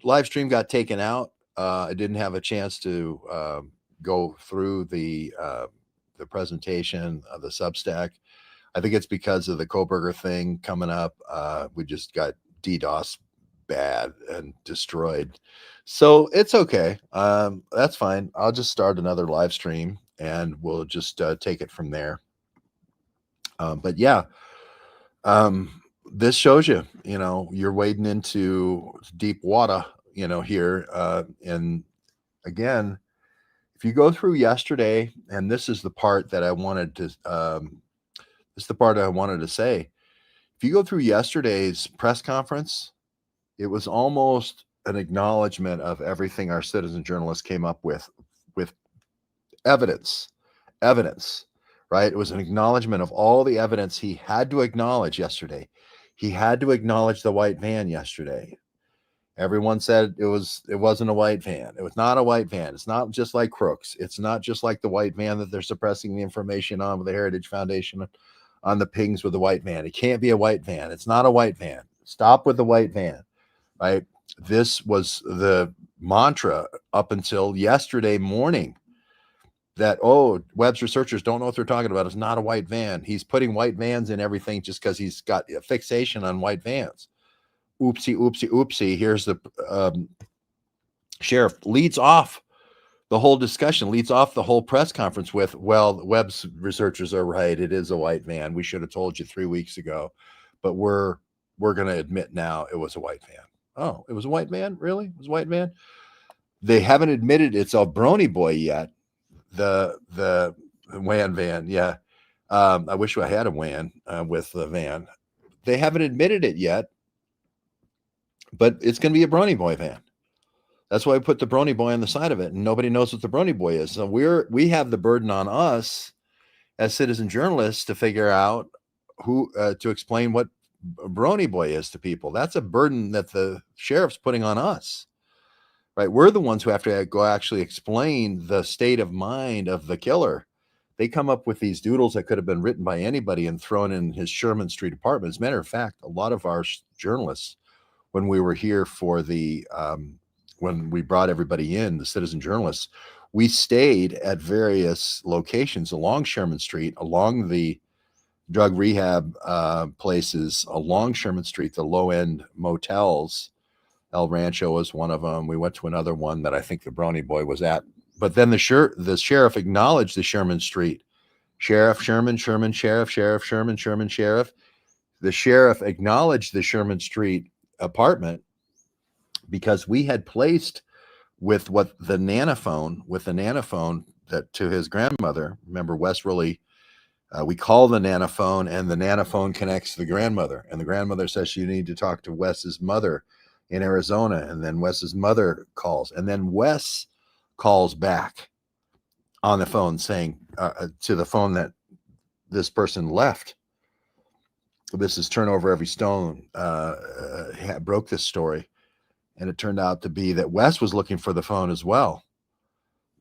Live stream got taken out. I didn't have a chance to go through the presentation of the Substack. I think it's because of the Koberger thing coming up. We just got DDoS bad and destroyed. So it's okay. That's fine. I'll just start another live stream and we'll just take it from there. But yeah, this shows you, you're wading into deep water, here. And again, if you go through yesterday, and this is the part that I wanted to, say, if you go through yesterday's press conference, it was almost an acknowledgement of everything our citizen journalists came up with evidence, right? It was an acknowledgement of all the evidence he had to acknowledge yesterday. He had to acknowledge the white van yesterday. Everyone said it wasn't a white van. It was not a white van. It's not just like Crooks. It's not just like the white van that they're suppressing the information on with the Heritage Foundation on the pings with the white van. It can't be a white van. It's not a white van. Stop with the white van, right? This was the mantra up until yesterday morning that, Webb's researchers don't know what they're talking about. It's not a white van. He's putting white vans in everything just because he's got a fixation on white vans. Oopsie. Here's the sheriff leads off the whole discussion, leads off the whole press conference with, well, Webb's researchers are right. It is a white van. We should have told you 3 weeks ago, but we're going to admit now it was a white van. Oh, it was a white van? Really? It was a white van? They haven't admitted it's a Brony Boy yet. The WAN van. Yeah. I wish I had a WAN with the van. They haven't admitted it yet, but it's going to be a Brony Boy van. That's why I put the Brony Boy on the side of it, and nobody knows what the Brony Boy is. So we have the burden on us as citizen journalists to figure out who to explain what Brony Boy is to people. That's a burden that the sheriff's putting on us, right? We're the ones who have to go actually explain the state of mind of the killer. They come up with these doodles that could have been written by anybody and thrown in his Sherman Street apartment. As a matter of fact, a lot of our journalists, when we were here for the when we brought everybody in, the citizen journalists, we stayed at various locations along Sherman Street, along the drug rehab places, along Sherman Street, the low-end motels. El Rancho was one of them. We went to another one that I think the Brony Boy was at. But then the sheriff acknowledged the Sherman Street. Sheriff, Sherman, Sheriff, Sherman, Sheriff. The sheriff acknowledged the Sherman Street apartment because we had placed with the nanophone that to his grandmother. Remember, Wes really, we call the nanophone, and the nanophone connects to the grandmother, and the grandmother says you need to talk to Wes's mother in Arizona, and then Wes's mother calls, and then Wes calls back on the phone saying to the phone that this person left. This is Turn Over Every Stone broke this story. And it turned out to be that Wes was looking for the phone as well,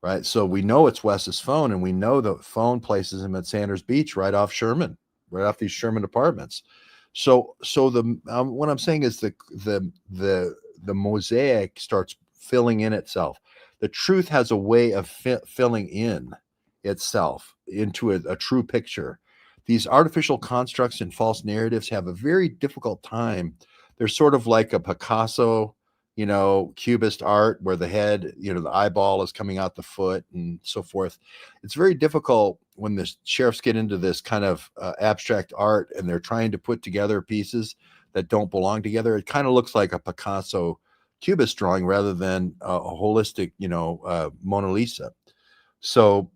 right? So we know it's Wes's phone, and we know the phone places him at Sanders Beach, right off Sherman, right off these Sherman apartments. So the what I'm saying is the mosaic starts filling in itself. The truth has a way of filling in itself into a true picture. These artificial constructs and false narratives have a very difficult time. They're sort of like a Picasso, cubist art where the head, the eyeball is coming out the foot and so forth. It's very difficult when the sheriffs get into this kind of abstract art and they're trying to put together pieces that don't belong together. It kind of looks like a Picasso cubist drawing rather than a holistic, Mona Lisa. So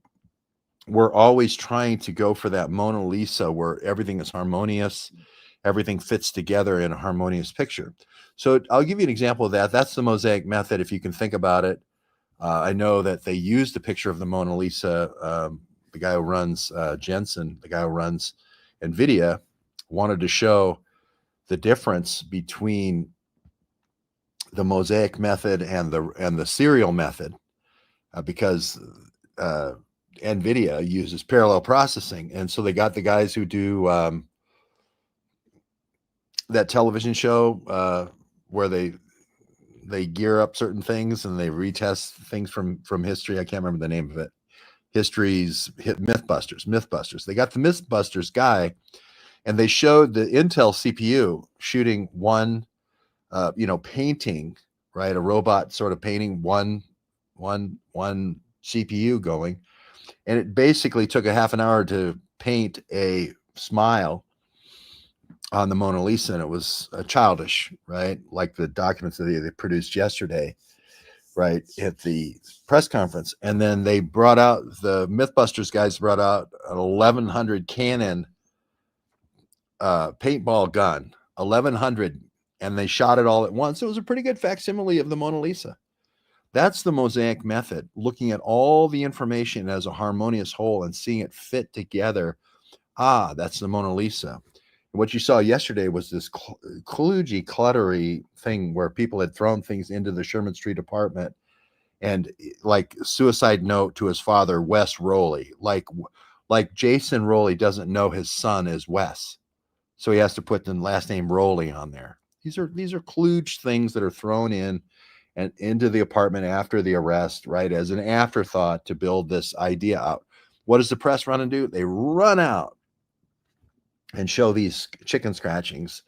we're always trying to go for that Mona Lisa where everything is harmonious, everything fits together in a harmonious picture. So I'll give you an example of that. That's the Mosaic method, if you can think about it. I know that they used a picture of the Mona Lisa. The guy who runs Jensen, the guy who runs NVIDIA, wanted to show the difference between the Mosaic method and the serial method because NVIDIA uses parallel processing. And so they got the guys who do that television show where they they gear up certain things and they retest things from history. I can't remember the name of it. Mythbusters. They got the Mythbusters guy, and they showed the Intel CPU shooting one, painting, right? A robot sort of painting one CPU going, and it basically took a half an hour to paint a smile on the Mona Lisa, and it was childish, right? Like the documents that they produced yesterday, right, at the press conference. And then the Mythbusters guys brought out an 1100 Canon paintball gun, 1100, and they shot it all at once. It was a pretty good facsimile of the Mona Lisa. That's the Mosaic method, looking at all the information as a harmonious whole and seeing it fit together. That's the Mona Lisa. What you saw yesterday was this kludgy, cluttery thing where people had thrown things into the Sherman Street apartment, and like suicide note to his father, Wes Rowley. Like Jason Rowley doesn't know his son is Wes, so he has to put the last name Rowley on there. These are kludge things that are thrown in and into the apartment after the arrest, right, as an afterthought to build this idea out. What does the press run and do? They run out and show these chicken scratchings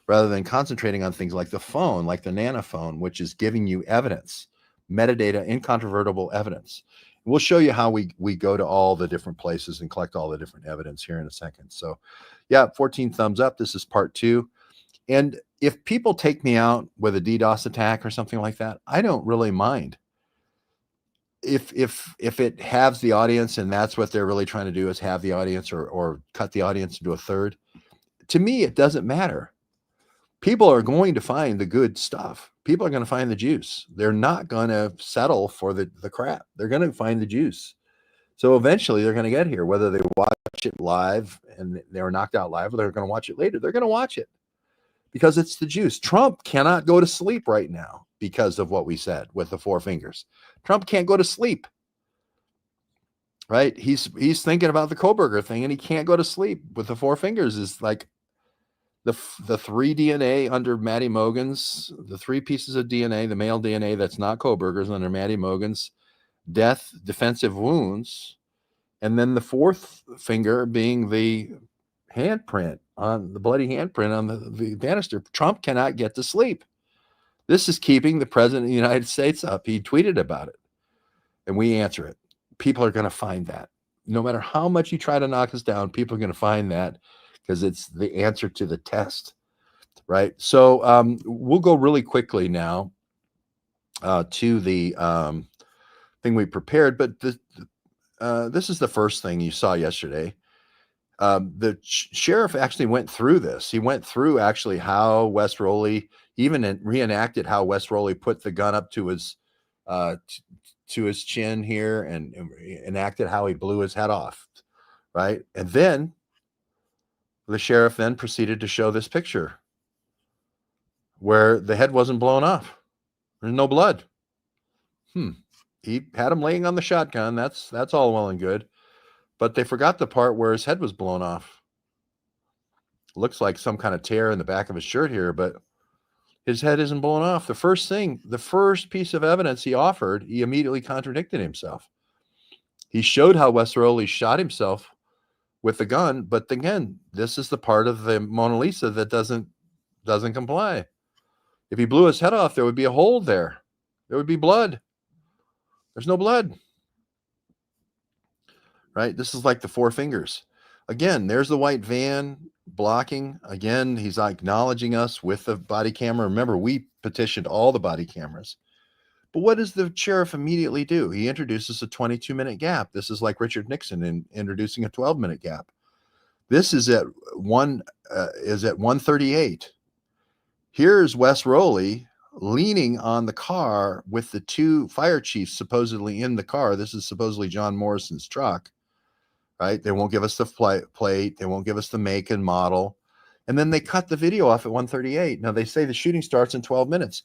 rather than concentrating on things like the phone, like the nanophone, which is giving you evidence, metadata, incontrovertible evidence. We'll show you how we go to all the different places and collect all the different evidence here in a second. So yeah, 14 thumbs up. This is part 2. And if people take me out with a DDoS attack or something like that, I don't really mind. If it halves the audience, and that's what they're really trying to do, is have the audience or cut the audience into a third, to me, it doesn't matter. People are going to find the good stuff. People are going to find the juice. They're not going to settle for the crap. They're going to find the juice. So eventually they're going to get here, whether they watch it live and they were knocked out live, or they're going to watch it later. They're going to watch it because it's the juice. Trump cannot go to sleep right now because of what we said with the 4 fingers. Trump can't go to sleep, right? He's thinking about the Koberger thing, and he can't go to sleep with the 4 fingers. Is like the 3 DNA under Maddie Mogen's, the 3 pieces of DNA, the male DNA that's not Koberger's under Maddie Mogen's, death, defensive wounds, and then the 4th finger being the handprint on the bloody handprint on the banister. Trump cannot get to sleep. This is keeping the president of the United States up. He tweeted about it, and we answer it. People are going to find that. No matter how much you try to knock us down, people are going to find that because it's the answer to the test, right? So we'll go really quickly now to the thing we prepared, but this is the first thing you saw yesterday. The sheriff actually went through this. He went through actually how Wes Rowley even reenacted how Wes Rowley put the gun up to his chin here and enacted how he blew his head off, right? And then the sheriff then proceeded to show this picture where the head wasn't blown off. There's no blood. He had him laying on the shotgun. That's all well and good. But they forgot the part where his head was blown off. Looks like some kind of tear in the back of his shirt here, but his head isn't blown off. The first piece of evidence he offered, he immediately contradicted himself. He showed how Wes Rowley shot himself with the gun, but again, this is the part of the Mona Lisa that doesn't comply. If he blew his head off, there would be a hole there. There would be blood. There's no blood. Right? This is like the 4 fingers. Again, there's the white van blocking. Again, he's acknowledging us with the body camera. Remember, we petitioned all the body cameras. But what does the sheriff immediately do? He introduces a 22-minute gap. This is like Richard Nixon in introducing a 12-minute gap. This is at 1:38. Here's Wes Rowley leaning on the car with the 2 fire chiefs supposedly in the car. This is supposedly John Morrison's truck, right? They won't give us the plate. They won't give us the make and model. And then they cut the video off at 1:38. Now they say the shooting starts in 12 minutes.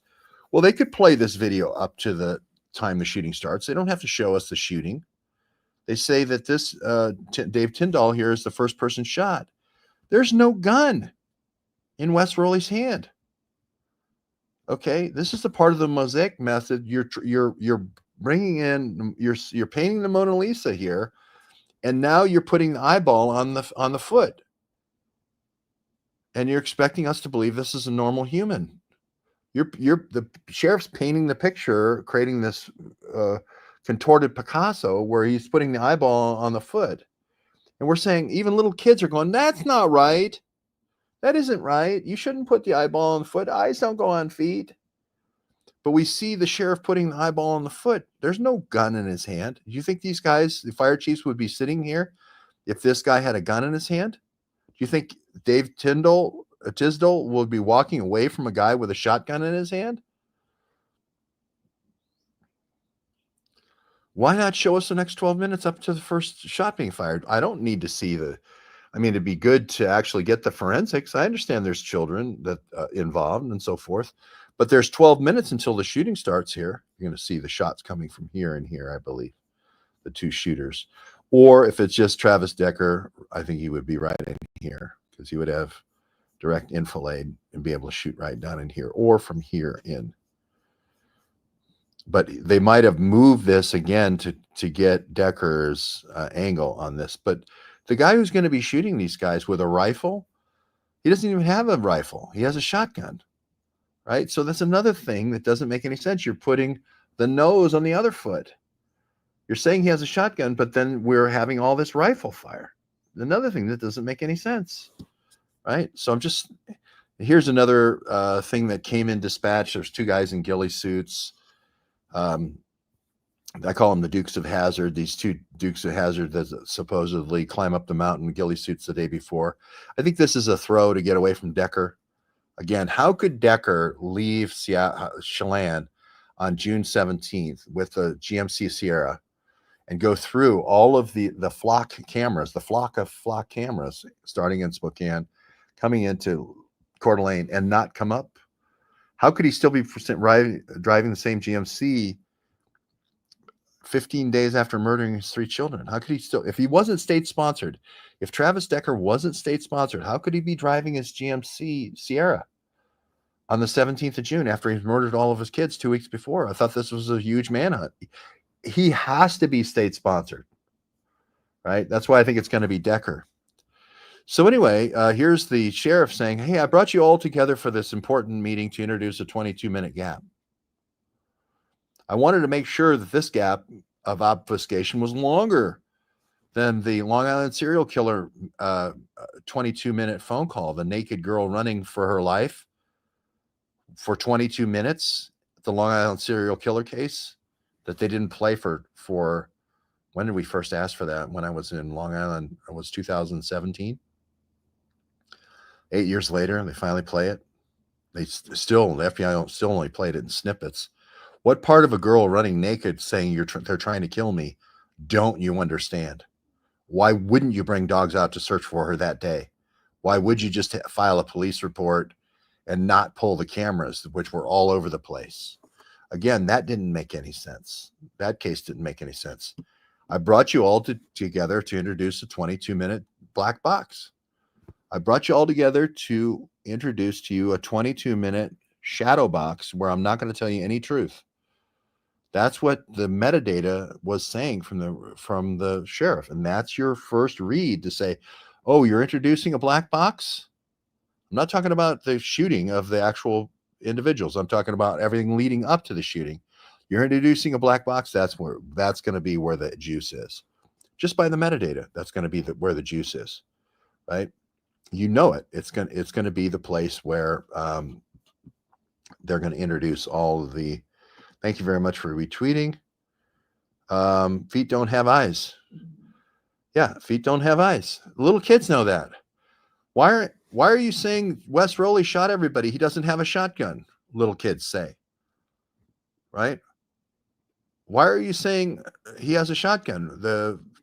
Well, they could play this video up to the time the shooting starts. They don't have to show us the shooting. They say that this Dave Tyndall here is the first person shot. There's no gun in Wes Rowley's hand. Okay, this is the part of the Mosaic method. You're bringing in, you're painting the Mona Lisa here, and now you're putting the eyeball on the foot, and you're expecting us to believe this is a normal human. The sheriff's painting the picture, creating this contorted Picasso where he's putting the eyeball on the foot, and we're saying even little kids are going, "That's not right. That isn't right. You shouldn't put the eyeball on the foot. Eyes don't go on feet." But we see the sheriff putting the eyeball on the foot. There's no gun in his hand. Do you think these guys, the fire chiefs, would be sitting here if this guy had a gun in his hand? Do you think Dave Tisdall would be walking away from a guy with a shotgun in his hand? Why not show us the next 12 minutes up to the first shot being fired? I don't need to see it'd be good to actually get the forensics. I understand there's children that involved and so forth, but there's 12 minutes until the shooting starts here. You're going to see the shots coming from here and here, I believe, the two shooters. Or if it's just Travis Decker, I think he would be right in here because he would have direct enfilade and be able to shoot right down in here or from here in. But they might have moved this again to get Decker's angle on this. But the guy who's going to be shooting these guys with a rifle, he doesn't even have a rifle. He has a shotgun, right? So that's another thing that doesn't make any sense. You're putting the nose on the other foot. You're saying he has a shotgun, but then we're having all this rifle fire. Another thing that doesn't make any sense, right? So here's another thing that came in dispatch. There's two guys in ghillie suits. I call them the Dukes of Hazzard. These two Dukes of Hazzard that supposedly climb up the mountain in ghillie suits the day before. I think this is a throw to get away from Decker. Again, how could Decker leave Chelan on June 17th with the GMC Sierra and go through all of the flock cameras, the flock of flock cameras starting in Spokane, coming into Coeur d'Alene and not come up? How could he still be driving the same GMC 15 days after murdering his three children? How could he still, if he wasn't state sponsored, if Travis Decker wasn't state sponsored, how could he be driving his GMC Sierra on the 17th of June after he's murdered all of his kids 2 weeks before? I thought this was a huge manhunt. He has to be state sponsored, right? That's why I think it's going to be Decker. So anyway, here's the sheriff saying, "Hey, I brought you all together for this important meeting to introduce a 22-minute gap. I wanted to make sure that this gap of obfuscation was longer than the Long Island serial killer 22-minute phone call, the naked girl running for her life for 22 minutes, the Long Island serial killer case that they didn't play for when did we first ask for that? When I was in Long Island, it was 2017. 8 years later, they finally play it. The FBI still only played it in snippets. What part of a girl running naked saying they're trying to kill me don't you understand? Why wouldn't you bring dogs out to search for her that day? Why would you just file a police report and not pull the cameras, which were all over the place? Again, that didn't make any sense. That case didn't make any sense. I brought you all together to introduce a 22-minute black box. I brought you all together to introduce to you a 22-minute shadow box where I'm not going to tell you any truth. That's what the metadata was saying from the sheriff. And that's your first read to say, oh, you're introducing a black box? I'm not talking about the shooting of the actual individuals. I'm talking about everything leading up to the shooting. You're introducing a black box. That's going to be where the juice is. Just by the metadata, that's going to be where the juice is, right? You know it. It's going to be the place where they're going to introduce all of the. Thank you very much for retweeting. Feet don't have eyes. Yeah, feet don't have eyes. Little kids know that. Why are you saying Wes Rowley shot everybody? He doesn't have a shotgun. Little kids say, right? Why are you saying he has a shotgun?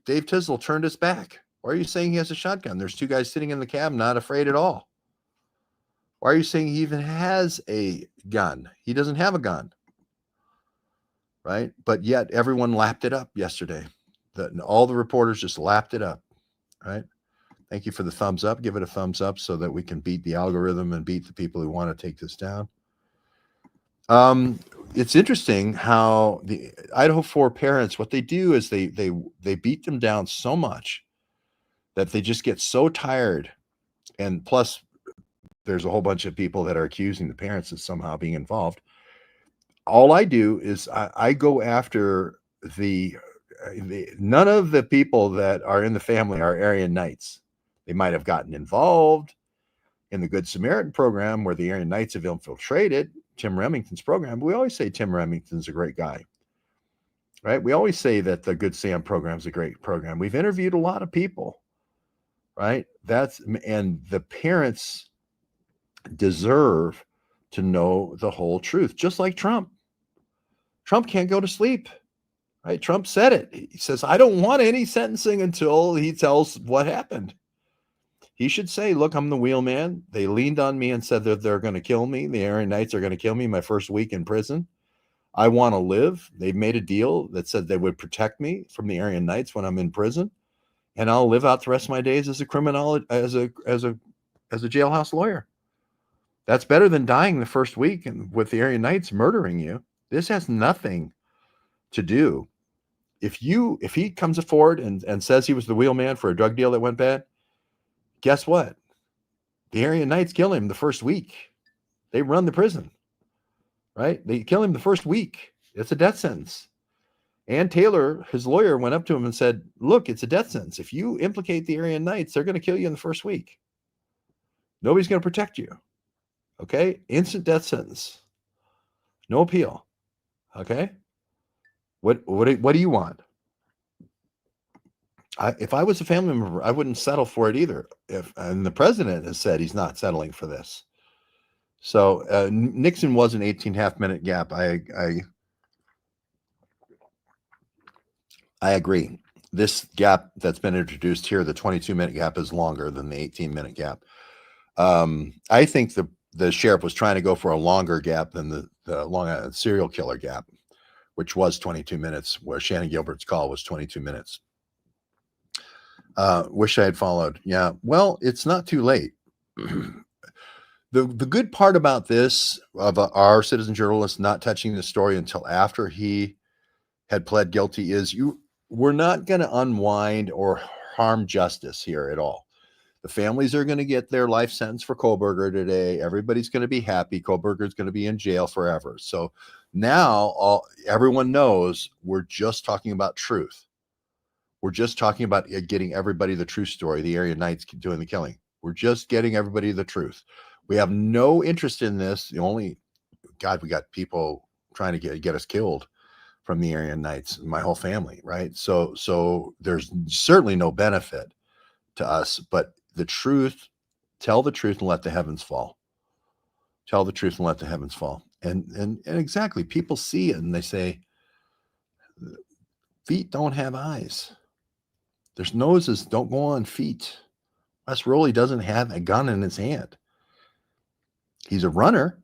Dave Tisdall turned his back. Why are you saying he has a shotgun? There's two guys sitting in the cab, not afraid at all. Why are you saying he even has a gun? He doesn't have a gun, right? But yet everyone lapped it up yesterday. All the reporters just lapped it up, right? Thank you for the thumbs up. Give it a thumbs up so that we can beat the algorithm and beat the people who want to take this down. It's interesting how the Idaho 4 parents, what they do is they beat them down so much that they just get so tired. And plus, there's a whole bunch of people that are accusing the parents of somehow being involved. All I do is I go after none of the people that are in the family are Aryan Knights. They might have gotten involved in the Good Samaritan program where the Aryan Knights have infiltrated Tim Remington's program. But we always say Tim Remington's a great guy, right? We always say that the Good Sam program is a great program. We've interviewed a lot of people, right? And the parents deserve to know the whole truth, just like Trump. Trump can't go to sleep, right? Trump said it. He says, I don't want any sentencing until he tells what happened. He should say, look, I'm the wheelman. They leaned on me and said that they're going to kill me. The Aryan Knights are going to kill me my first week in prison. I want to live. They've made a deal that said they would protect me from the Aryan Knights when I'm in prison, and I'll live out the rest of my days as a criminal, as a jailhouse lawyer. That's better than dying the first week and with the Aryan Knights murdering you. This has nothing to do. If he comes forward and says he was the wheelman for a drug deal that went bad, guess what? The Aryan Knights kill him the first week. They run the prison, right? They kill him the first week. It's a death sentence. Ann Taylor, his lawyer, went up to him and said, look, it's a death sentence. If you implicate the Aryan Knights, they're going to kill you in the first week. Nobody's going to protect you. Okay? Instant death sentence. No appeal. Okay? What do you want? If I was a family member, I wouldn't settle for it either. And the president has said he's not settling for this. So Nixon was an 18.5-minute gap. I agree. This gap that's been introduced here, the 22-minute gap, is longer than the 18-minute gap. I think the sheriff was trying to go for a longer gap than the long serial killer gap, which was 22 minutes, where Shannon Gilbert's call was 22 minutes. Wish I had followed. Yeah, well, it's not too late. The good part about this, of our citizen journalist not touching the story until after he had pled guilty, is we're not going to unwind or harm justice here at all. The families are going to get their life sentence for Kohlberger today. Everybody's going to be happy. Kohlberger's going to be in jail forever. So now everyone knows we're just talking about truth. We're just talking about getting everybody the true story. The Aryan Knights doing the killing. We're just getting everybody the truth. We have no interest in this. We got people trying to get us killed from the Aryan Knights, my whole family, right? So there's certainly no benefit to us, but the truth, tell the truth and let the heavens fall. Tell the truth and let the heavens fall. And exactly, people see it and they say, feet don't have eyes. There's noses don't go on feet. Wes Rowley doesn't have a gun in his hand. He's a runner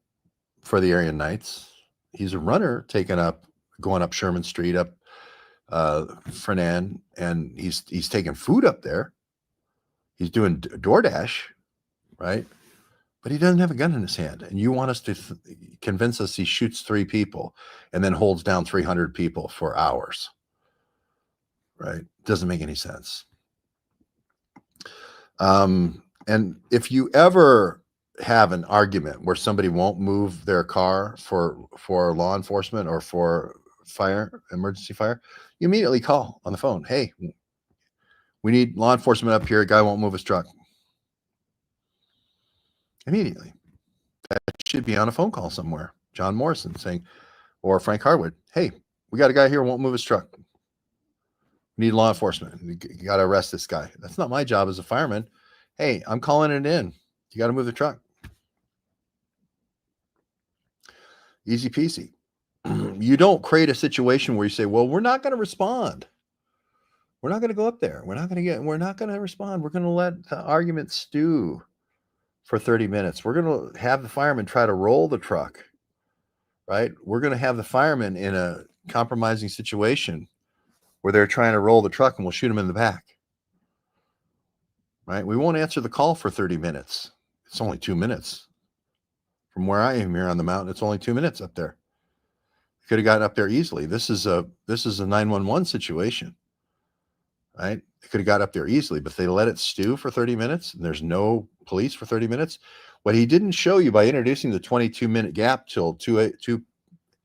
for the Aryan Knights. He's a runner going up Sherman Street, up Fernan, and he's taking food up there. He's doing DoorDash, right? But he doesn't have a gun in his hand. And you want us to convince us he shoots 3 people and then holds down 300 people for hours, right? Doesn't make any sense. And if you ever have an argument where somebody won't move their car for law enforcement or for emergency fire, you immediately call on the phone. Hey, we need law enforcement up here. A guy won't move his truck. Immediately. That should be on a phone call somewhere. John Morrison saying, or Frank Harwood, hey, we got a guy here who won't move his truck. We need law enforcement. You got to arrest this guy. That's not my job as a fireman. Hey, I'm calling it in. You got to move the truck. Easy peasy. You don't create a situation where you say, well, we're not going to respond. We're not going to go up there. We're not going to respond. We're going to let the argument stew for 30 minutes. We're going to have the firemen try to roll the truck, right? We're going to have the firemen in a compromising situation where they're trying to roll the truck and we'll shoot them in the back, right? We won't answer the call for 30 minutes. It's only 2 minutes From where I am here on the mountain, it's only 2 minutes up there. Could have gotten up there easily. This is a 911 situation, right? They could have got up there easily, but they let it stew for 30 minutes and there's no police for 30 minutes. What he didn't show you by introducing the 22-minute gap till 2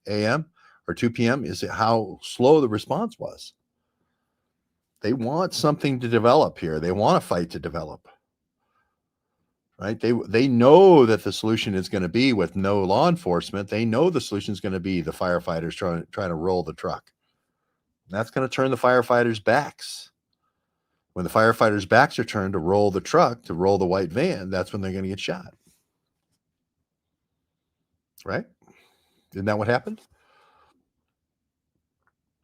a.m. or 2 p.m. is how slow the response was. They want something to develop here. They want a fight to develop. Right? They know that the solution is going to be with no law enforcement. They know the solution is going to be the firefighters trying to roll the truck. And that's going to turn the firefighters' backs. When the firefighters' backs are turned to roll the truck, to roll the white van, that's when they're going to get shot. Right? Isn't that what happened?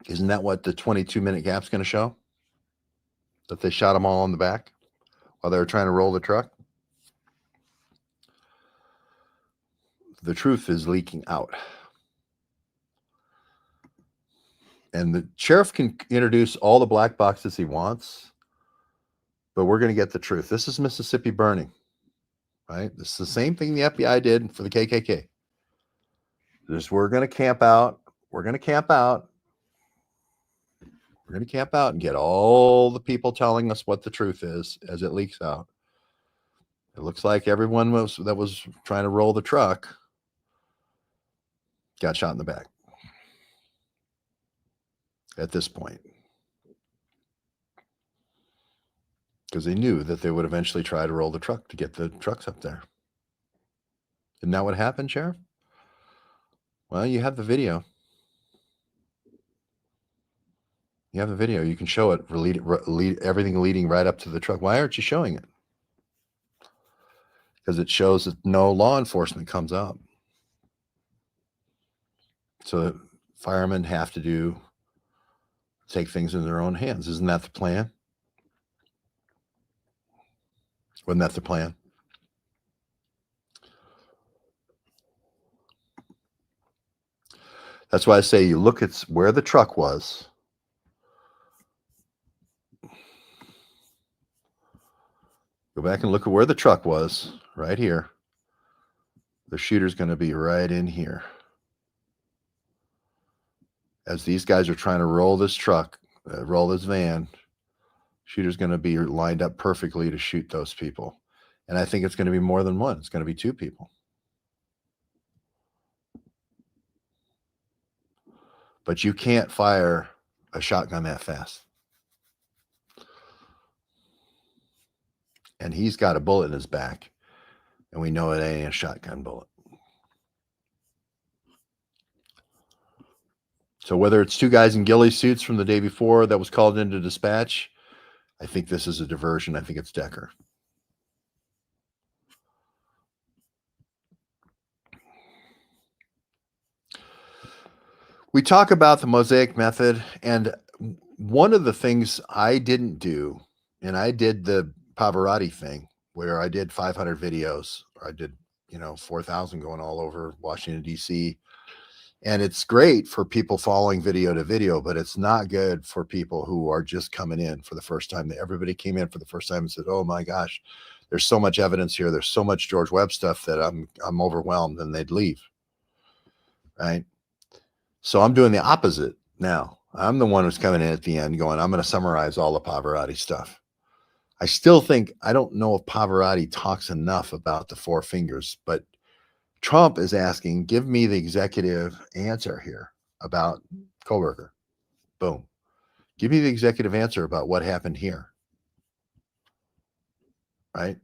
Isn't that what the 22-minute gap's going to show? That they shot them all on the back while they were trying to roll the truck? The truth is leaking out. And the sheriff can introduce all the black boxes he wants, but we're going to get the truth. This is Mississippi burning, right? This is the same thing the FBI did for the KKK. We're going to camp out. We're going to camp out. We're going to camp out and get all the people telling us what the truth is as it leaks out. It looks like everyone that was trying to roll the truck got shot in the back at this point, because they knew that they would eventually try to roll the truck to get the trucks up there. Isn't that what happened, Sheriff? Well, you have the video. You have the video. You can show it, everything leading right up to the truck. Why aren't you showing it? Because it shows that no law enforcement comes up. So firemen have to take things in their own hands. Isn't that the plan? Wasn't that the plan? That's why I say you look at where the truck was. Go back and look at where the truck was, right here. The shooter's going to be right in here. As these guys are trying to roll this truck, roll this van, shooter's going to be lined up perfectly to shoot those people. And I think it's going to be more than one. It's going to be 2 people. But you can't fire a shotgun that fast. And he's got a bullet in his back. And we know it ain't a shotgun bullet. So whether it's 2 guys in ghillie suits from the day before that was called into dispatch, I think this is a diversion. I think it's Decker. We talk about the Mosaic method, and one of the things I didn't do, and I did the Pavarotti thing, where I did 500 videos, or I did, 4,000 going all over Washington, D.C., and it's great for people following video to video, but it's not good for people who are just coming in for the first time. Everybody came in for the first time and said, oh my gosh, there's so much evidence here. There's so much George Webb stuff that I'm overwhelmed, and they'd leave. Right. So I'm doing the opposite now. I'm the one who's coming in at the end going, I'm going to summarize all the Pavarotti stuff. I still think, I don't know if Pavarotti talks enough about the 4 fingers, but Trump is asking, give me the executive answer here about Koberger. Boom. Give me the executive answer about what happened here. Right?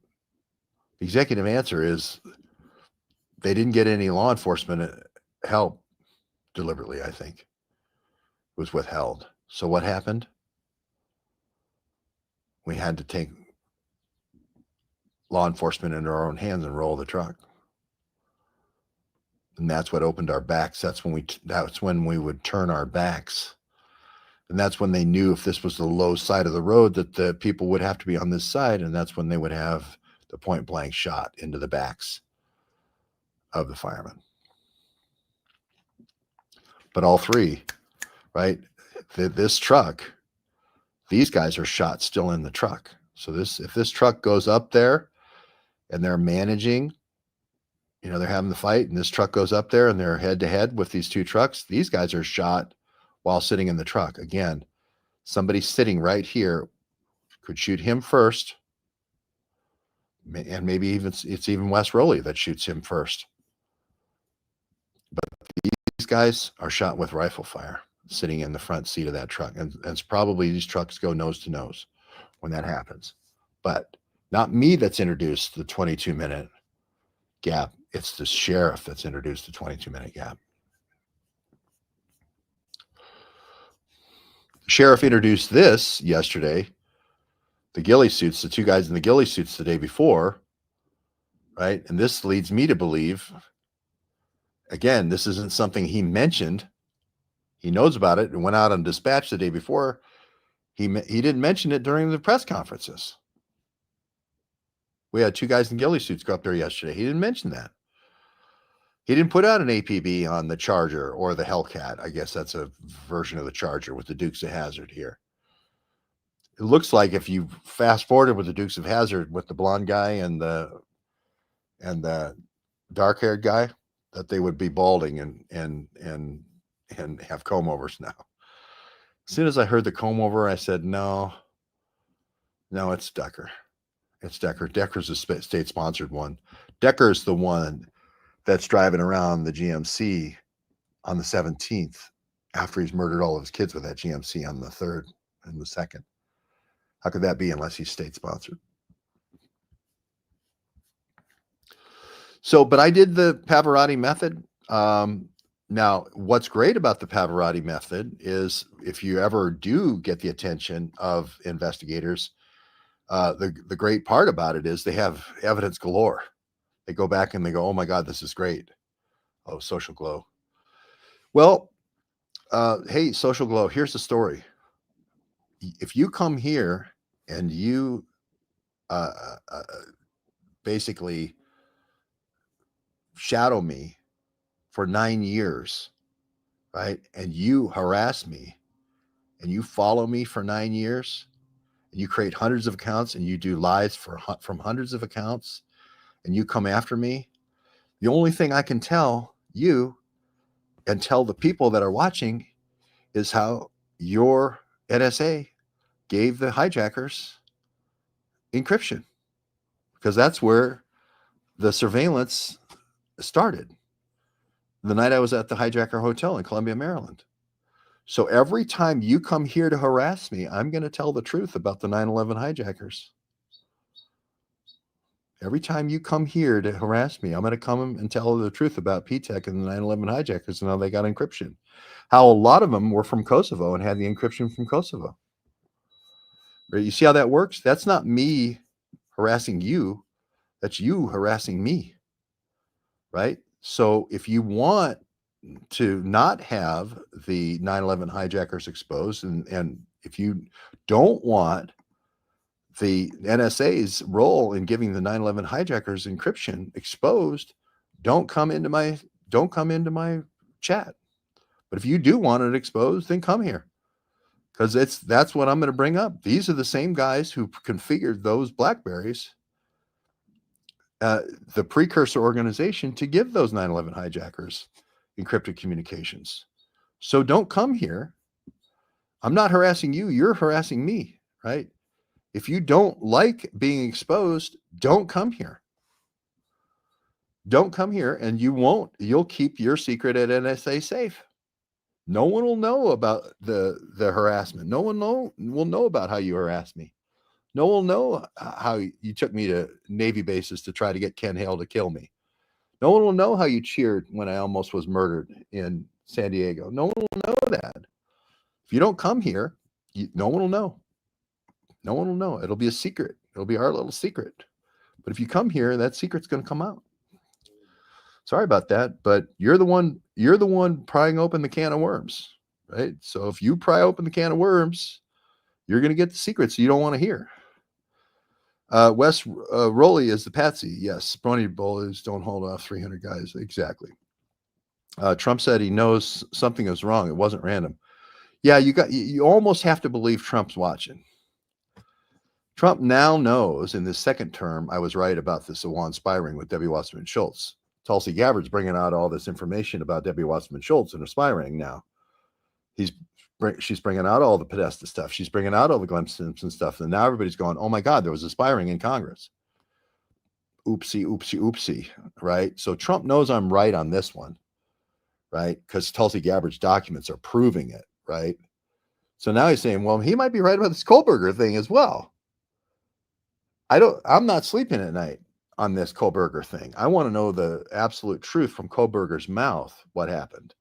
The executive answer is they didn't get any law enforcement help deliberately, I think. It was withheld. So what happened? We had to take law enforcement into our own hands and roll the truck. And that's what opened our backs. That's when we would turn our backs. And that's when they knew if this was the low side of the road that the people would have to be on this side. And that's when they would have the point blank shot into the backs of the firemen. But all 3, right? This truck, these guys are shot still in the truck. So if this truck goes up there and they're managing, they're having the fight, and this truck goes up there, and they're head to head with these two trucks. These guys are shot while sitting in the truck. Again, somebody sitting right here could shoot him first, and maybe it's even Wes Rowley that shoots him first. But these guys are shot with rifle fire, sitting in the front seat of that truck, and it's probably these trucks go nose to nose when that happens. But not me that's introduced the 22-minute gap. It's the sheriff that's introduced the 22-minute gap. The sheriff introduced this yesterday, the ghillie suits, the two guys in the ghillie suits the day before, right? And this leads me to believe, again, this isn't something he mentioned. He knows about it and went out on dispatch the day before. He didn't mention it during the press conferences. We had two guys in ghillie suits go up there yesterday. He didn't mention that. He didn't put out an APB on the Charger or the Hellcat. I guess that's a version of the Charger with the Dukes of Hazzard here. It looks like if you fast forwarded with the Dukes of Hazzard with the blonde guy and the dark-haired guy, that they would be balding and have comb overs now. As soon as I heard the comb over, I said, no, it's Decker. It's Decker. Decker's a state-sponsored one. Decker's the one that's driving around the GMC on the 17th after he's murdered all of his kids with that GMC on the 3rd and the 2nd. How could that be unless he's state-sponsored? So, but I did the Pavarotti method. Now, what's great about the Pavarotti method is if you ever do get the attention of investigators, the great part about it is they have evidence galore. They go back and they go, oh my God, this is great. Oh, Social Glow. Well, hey, Social Glow, here's the story. If you come here and you basically shadow me for 9 years, right? And you harass me and you follow me for 9 years and you create hundreds of accounts and you do lies from hundreds of accounts and you come after me, the only thing I can tell you and tell the people that are watching is how your NSA gave the hijackers encryption, because that's where the surveillance started the night I was at the hijacker hotel in Columbia, Maryland. So every time you come here to harass me, I'm going to tell the truth about the 9/11 hijackers. Every time you come here to harass me, I'm going to come and tell the truth about P-Tech and the 9/11 hijackers and how they got encryption. How a lot of them were from Kosovo and had the encryption from Kosovo. Right? You see how that works? That's not me harassing you. That's you harassing me. Right? So if you want to not have the 9/11 hijackers exposed, and if you don't want the NSA's role in giving the 9/11 hijackers encryption exposed, don't come into my chat. But if you do want it exposed, then come here, because that's what I'm going to bring up. These are the same guys who configured those blackberries, the precursor organization to give those 9/11 hijackers encrypted communications. So don't come here. I'm not harassing you. You're harassing me, right? If you don't like being exposed, don't come here. Don't come here, and you'll keep your secret at NSA safe. No one will know about the harassment. No one will know about how you harassed me. No one will know how you took me to Navy bases to try to get Ken Hale to kill me. No one will know how you cheered when I almost was murdered in San Diego. No one will know that. If you don't come here, no one will know. No one will know. It'll be a secret. It'll be our little secret. But if you come here, that secret's going to come out. Sorry about that, but you're the one prying open the can of worms, right? So if you pry open the can of worms, you're going to get the secrets you don't want to hear. Wes Rowley is the patsy. Yes, Brony Bullies don't hold off 300 guys. Exactly. Trump said he knows something is wrong. It wasn't random. Yeah, you almost have to believe Trump's watching. Trump now knows in this second term, I was right about this Awan spy ring with Debbie Wasserman Schultz. Tulsi Gabbard's bringing out all this information about Debbie Wasserman Schultz and her spy ring now. She's bringing out all the Podesta stuff. She's bringing out all the Glenn Simpson stuff. And now everybody's going, oh my God, there was a spy ring in Congress. Oopsie, oopsie, oopsie, right? So Trump knows I'm right on this one, right? Because Tulsi Gabbard's documents are proving it, right? So now he's saying, well, he might be right about this Kohlberger thing as well. I'm not sleeping at night on this Kohlberger thing. I want to know the absolute truth from Kohlberger's mouth, what happened.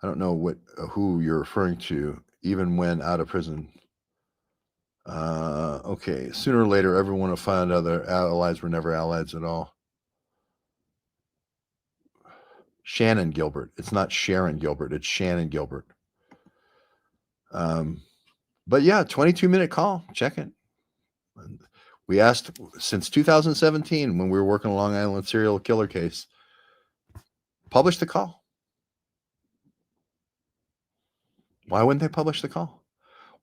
I don't know who you're referring to, even when out of prison. Okay, sooner or later, everyone will find out their allies were never allies at all. Shannon Gilbert. It's not Sharon Gilbert. It's Shannon Gilbert. But yeah, 22-minute call. Check it. We asked since 2017 when we were working on Long Island serial killer case, publish the call. Why wouldn't they publish the call?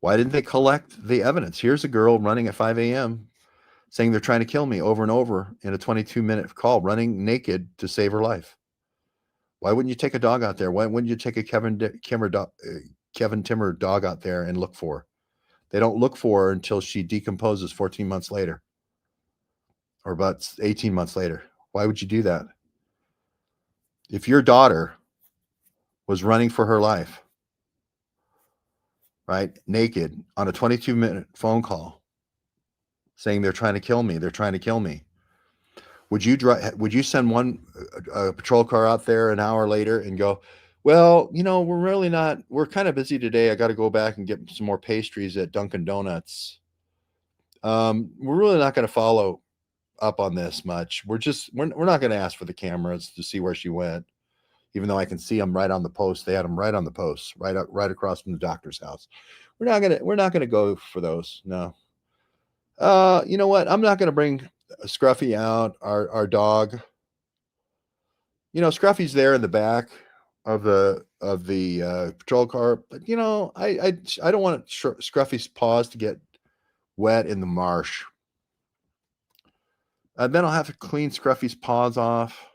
Why didn't they collect the evidence? Here's a girl running at 5 a.m. saying they're trying to kill me over and over in a 22-minute call, running naked to save her life. Why wouldn't you take a dog out there? Why wouldn't you take a Kevin Timmer dog out there and look for her? They don't look for her until she decomposes 14 months later or about 18 months later. Why would you do that? If your daughter was running for her life, right, naked on a 22-minute phone call saying they're trying to kill me, they're trying to kill me, would you send a patrol car out there an hour later and go, well, we're kind of busy today. I got to go back and get some more pastries at Dunkin' Donuts. We're really not going to follow up on this much. We're not going to ask for the cameras to see where she went, even though I can see them right on the post. They had them right on the post, right across from the doctor's house. We're not going to go for those. No. You know what? I'm not going to bring Scruffy out, our dog. Scruffy's there in the back of the patrol car, but I don't want Scruffy's paws to get wet in the marsh. Then I'll have to clean Scruffy's paws off.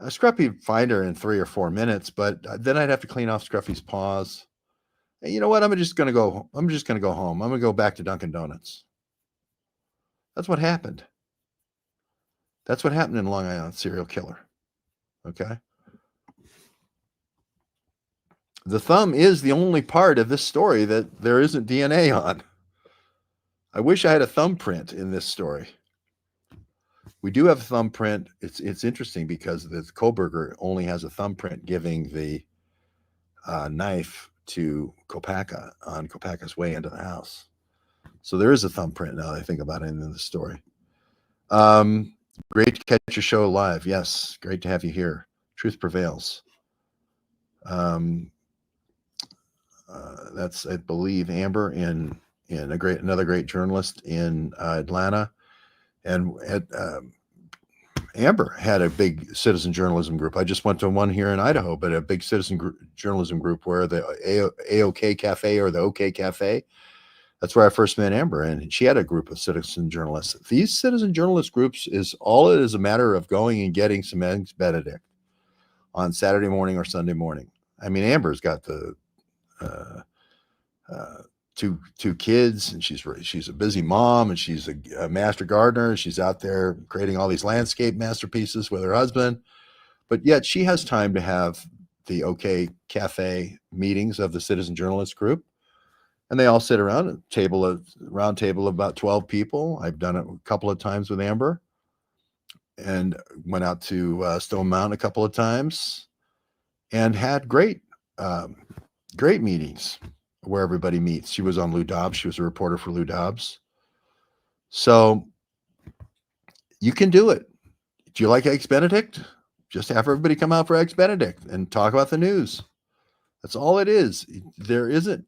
Scruffy would find her in 3 or 4 minutes, but then I'd have to clean off Scruffy's paws. And you know what? I'm just gonna go home. I'm gonna go back to Dunkin' Donuts. That's what happened. That's what happened in Long Island serial killer. Okay. The thumb is the only part of this story that there isn't DNA on. I wish I had a thumbprint in this story. We do have a thumbprint. It's interesting because the Kohlberger only has a thumbprint giving the knife to Kopacka on Kopacka's way into the house. So there is a thumbprint now that I think about it in the story. Great to catch your show live. Yes, great to have you here. Truth prevails. That's, I believe, Amber in another great journalist in Atlanta, and Amber had a big citizen journalism group. I just went to one here in Idaho, but a big citizen journalism group where the AOK Cafe or the OK Cafe. That's where I first met Amber, and she had a group of citizen journalists. These citizen journalist groups it is a matter of going and getting some eggs Benedict on Saturday morning or Sunday morning. I mean, Amber's got the two kids, and she's a busy mom, and she's a master gardener. She's out there creating all these landscape masterpieces with her husband, but yet she has time to have the OK Cafe meetings of the citizen journalist group. And they all sit around a round table of about 12 people. I've done it a couple of times with Amber, and went out to Stone Mountain a couple of times, and had great meetings where everybody meets. She was on Lou Dobbs. She was a reporter for Lou Dobbs. So you can do it. Do you like Eggs Benedict? Just have everybody come out for Eggs Benedict and talk about the news. That's all it is. There isn't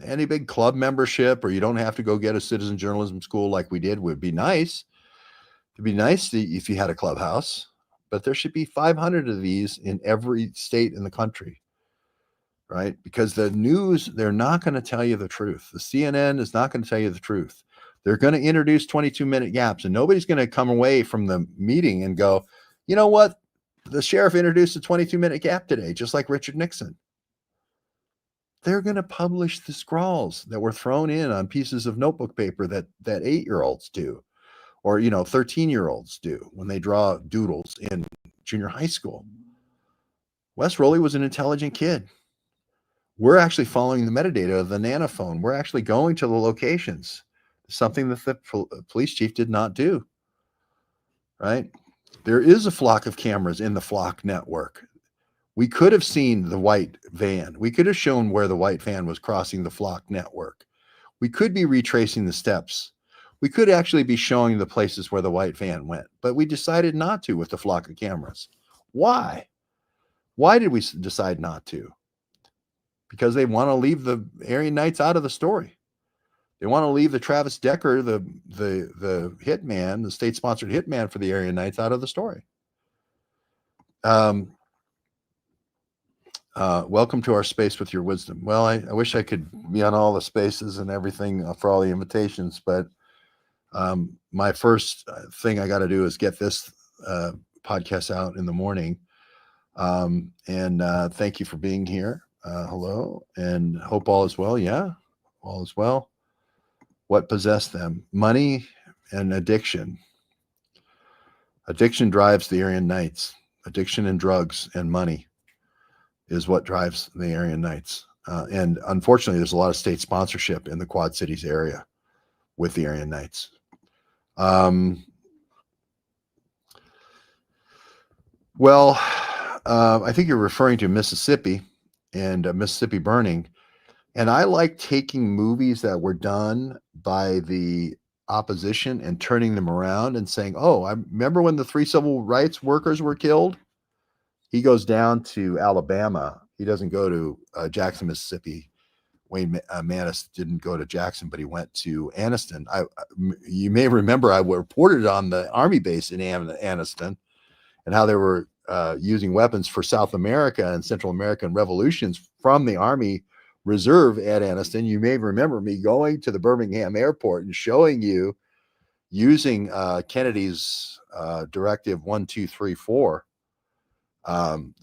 any big club membership, or you don't have to go get a citizen journalism school like we did. Would be nice. It'd be nice if you had a clubhouse, but there should be 500 of these in every state in the country. right? Because the news, they're not going to tell you the truth. The CNN is not going to tell you the truth. They're going to introduce 22-minute gaps, and nobody's going to come away from the meeting and go, you know what? The sheriff introduced a 22-minute gap today, just like Richard Nixon. They're going to publish the scrawls that were thrown in on pieces of notebook paper that 8-year-olds do, or 13-year-olds do when they draw doodles in junior high school. Wes Rowley was an intelligent kid. We're actually following the metadata of the nanophone. We're actually going to the locations, something that the police chief did not do, right? There is a flock of cameras in the flock network. We could have seen the white van. We could have shown where the white van was crossing the flock network. We could be retracing the steps. We could actually be showing the places where the white van went, but we decided not to with the flock of cameras. Why? Why did we decide not to? Because they want to leave the Aryan Knights out of the story. They want to leave the Travis Decker, the hitman, the state-sponsored hitman for the Aryan Knights out of the story. Welcome to our space with your wisdom. Well, I wish I could be on all the spaces and everything for all the invitations, but my first thing I got to do is get this podcast out in the morning. Thank you for being here. Hello, and hope all is well. Yeah, all is well. What possessed them? Money and addiction. Addiction drives the Aryan Knights. Addiction and drugs and money is what drives the Aryan Knights. And unfortunately, there's a lot of state sponsorship in the Quad Cities area with the Aryan Knights. I think you're referring to Mississippi and Mississippi burning. And I like taking movies that were done by the opposition and turning them around and saying, oh, I remember when the 3 civil rights workers were killed. He goes down to Alabama. He doesn't go to Jackson, Mississippi. Wayne Maness didn't go to Jackson, but he went to Anniston. You may remember I reported on the Army base in Anniston and how they were using weapons for South America and Central American revolutions from the Army Reserve at Anniston. You may remember me going to the Birmingham airport and showing you using Kennedy's Directive 1234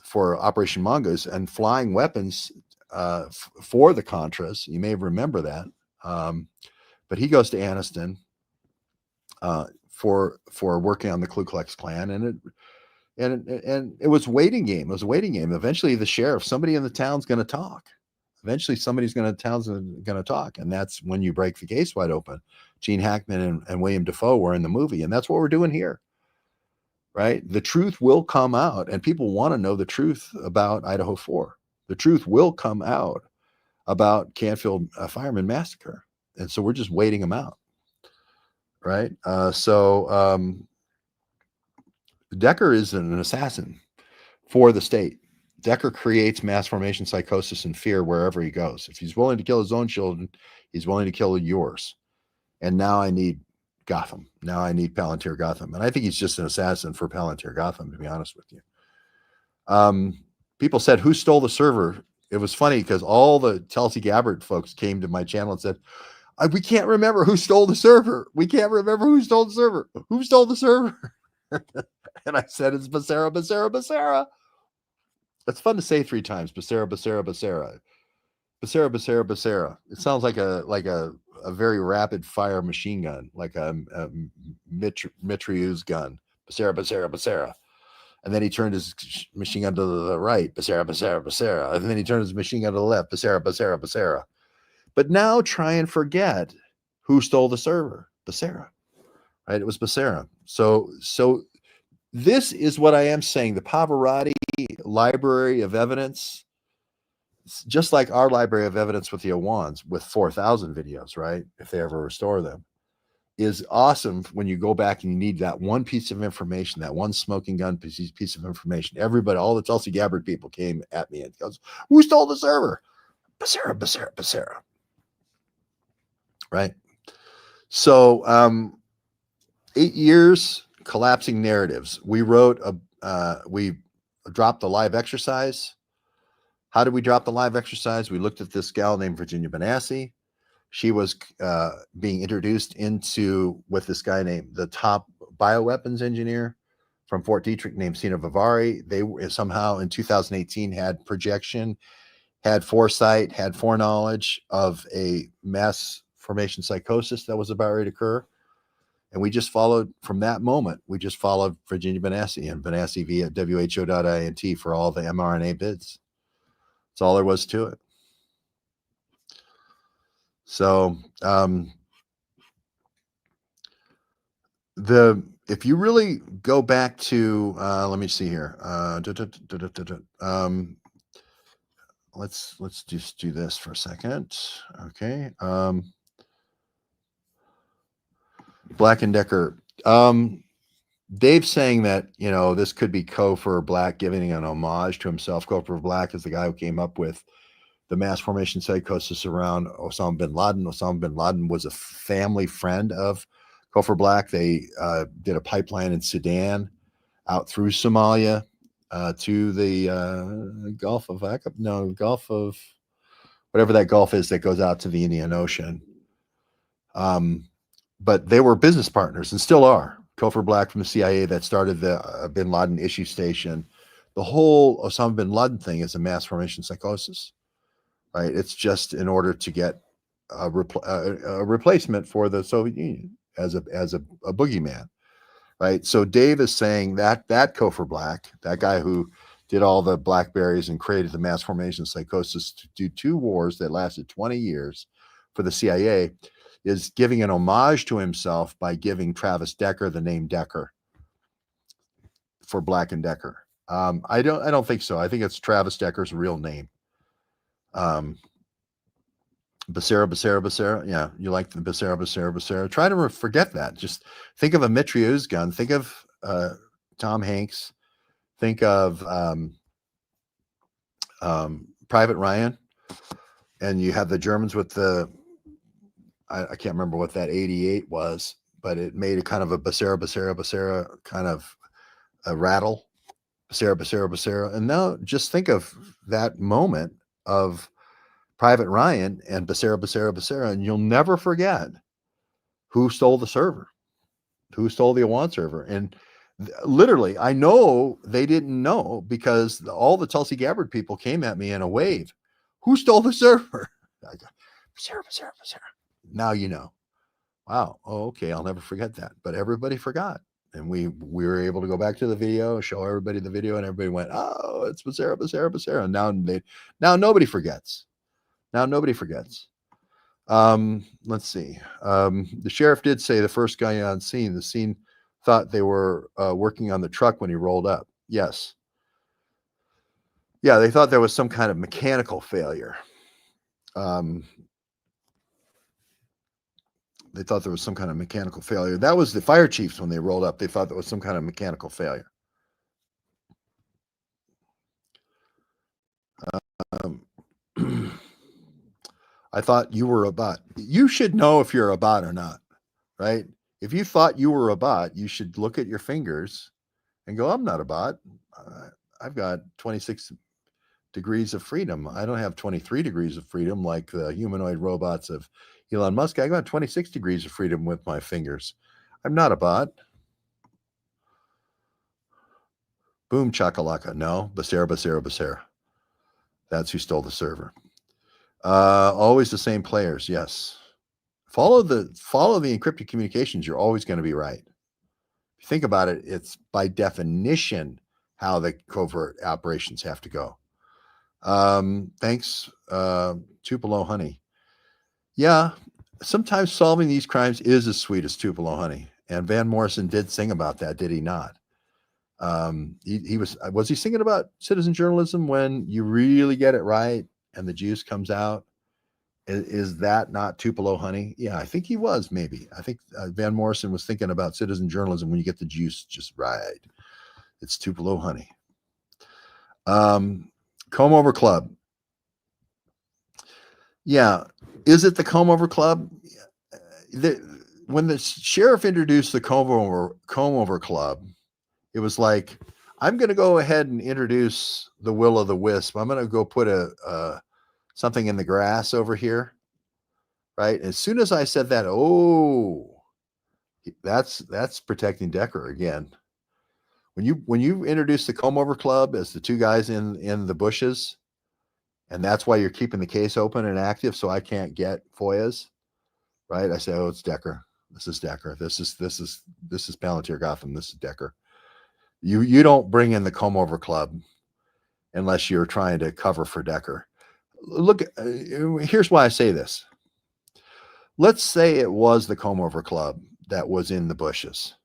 for Operation Mongoose and flying weapons for the Contras. You may remember that. But he goes to Anniston for working on the Ku Klux Klan, and it was a waiting game. It was a waiting game. Eventually, the sheriff, somebody in the town's going to talk. Eventually, somebody's going to talk, and that's when you break the case wide open. Gene Hackman and William Dafoe were in the movie, and that's what we're doing here. Right? The truth will come out, and people want to know the truth about Idaho 4. The truth will come out about Canfield Fireman Massacre, and so we're just waiting them out. Right? Decker is an assassin for the state. Decker creates mass formation psychosis and fear wherever he goes. If he's willing to kill his own children, he's willing to kill yours. And now I need Gotham. Now I need Palantir Gotham. And I think he's just an assassin for Palantir Gotham, to be honest with you. People said, who stole the server? It was funny because all the Tulsi Gabbard folks came to my channel and said, we can't remember who stole the server. We can't remember who stole the server. Who stole the server? And I said, it's Becerra, Becerra, Becerra. It's fun to say 3 times. Becerra, Becerra, Becerra. Becerra, Becerra, Becerra. It sounds like a very rapid fire machine gun, like a Mitrailleuse gun. Becerra, Becerra, Becerra. And then he turned his machine gun to the right. Becerra, Becerra, Becerra. And then he turned his machine gun to the left. Becerra, Becerra, Becerra. But now try and forget who stole the server. Becerra. Right? It was Becerra. So this is what I am saying. The Pavarotti library of evidence, just like our library of evidence with the Awans, with 4,000 videos, right? If they ever restore them, is awesome when you go back and you need that one piece of information, that one smoking gun piece of information. Everybody, all the Tulsi Gabbard people came at me and goes, who stole the server? Becerra, Becerra, Becerra. Right? So 8 years, collapsing narratives. We wrote we dropped a live exercise. How did we drop the live exercise? We looked at this gal named Virginia Benassi. She was being introduced into with this guy named the top bioweapons engineer from Fort Detrick named Sina Vivari. They somehow in 2018 had projection, had foresight, had foreknowledge of a mass formation psychosis that was about ready to occur. And we just followed from that moment. We just followed Virginia Benassi and Benassi via WHO.int for all the mRNA bids. That's all there was to it. So if you really go back to let me see here. Let's just do this for a second. Okay. Black and Decker. Dave's saying that, you know, this could be Cofer Black giving an homage to himself. Cofer Black is the guy who came up with the mass formation psychosis around Osama bin Laden. Osama bin Laden was a family friend of Cofer Black. They did a pipeline in Sudan out through Somalia to the Gulf of Gulf of whatever that Gulf is that goes out to the Indian Ocean. But they were business partners and still are. Cofer Black from the CIA that started the bin Laden issue station. The whole Osama bin Laden thing is a mass formation psychosis, right? It's just in order to get a replacement for the Soviet Union as a boogeyman, right? So Dave is saying that Cofer Black, that guy who did all the blackberries and created the mass formation psychosis to do 2 wars that lasted 20 years for the CIA, is giving an homage to himself by giving Travis Decker the name Decker for Black and Decker. I don't think so. I think it's Travis Decker's real name. Becerra. Yeah, you like the Becerra. Try to forget that. Just think of a mitrailleuse gun. Think of Tom Hanks. Think of Private Ryan. And you have the Germans with the, I can't remember what that 88 was, but it made a kind of a Becerra kind of a rattle. Becerra. And now just think of that moment of Private Ryan and Becerra, and you'll never forget who stole the server, who stole the Awan server. And literally, I know they didn't know because all the Tulsi Gabbard people came at me in a wave. Who stole the server? I go, Becerra. Now you know. Wow. Oh, okay. I'll never forget that. But everybody forgot. And we were able to go back to the video, show everybody the video, and everybody went, oh, it's Becerra. And now nobody forgets. Let's see. The sheriff did say the first guy on scene, the scene thought they were working on the truck when he rolled up. Yes. Yeah, they thought there was some kind of mechanical failure. They thought there was some kind of mechanical failure. That was the fire chiefs when they rolled up. They thought there was some kind of mechanical failure. I thought you were a bot. You should know if you're a bot or not, right? If you thought you were a bot, you should look at your fingers and go, I'm not a bot. I've got 26 degrees of freedom. I don't have 23 degrees of freedom like the humanoid robots of Elon Musk. I got 26 degrees of freedom with my fingers. I'm not a bot. Boom chakalaka. No, Becerra. That's who stole the server. Always the same players. Yes. Follow the encrypted communications. You're always going to be right. If you think about it, it's by definition how the covert operations have to go. Thanks, Tupelo Honey. Yeah, sometimes solving these crimes is as sweet as Tupelo Honey. And Van Morrison did sing about that, did he not? He was he singing about citizen journalism when you really get it right and the juice comes out? Is that not Tupelo Honey? Yeah, I think he was, maybe. I think Van Morrison was thinking about citizen journalism when you get the juice just right. It's Tupelo Honey. Comb Over Club. Yeah. Is it the Comb Over Club? When the sheriff introduced the Comb Over Club, it was like, I'm going to go ahead and introduce the will o' the wisp. I'm going to go put something in the grass over here, right? As soon as I said that, oh, that's protecting Decker again. When you introduce the comb over club as the two guys in the bushes, and that's why you're keeping the case open and active, so I can't get FOIAs, right? I say, oh, it's Decker. This is Decker. This is Palantir Gotham. This is Decker. You don't bring in the comb over club unless you're trying to cover for Decker. Look, here's why I say this. Let's say it was the comb over club that was in the bushes.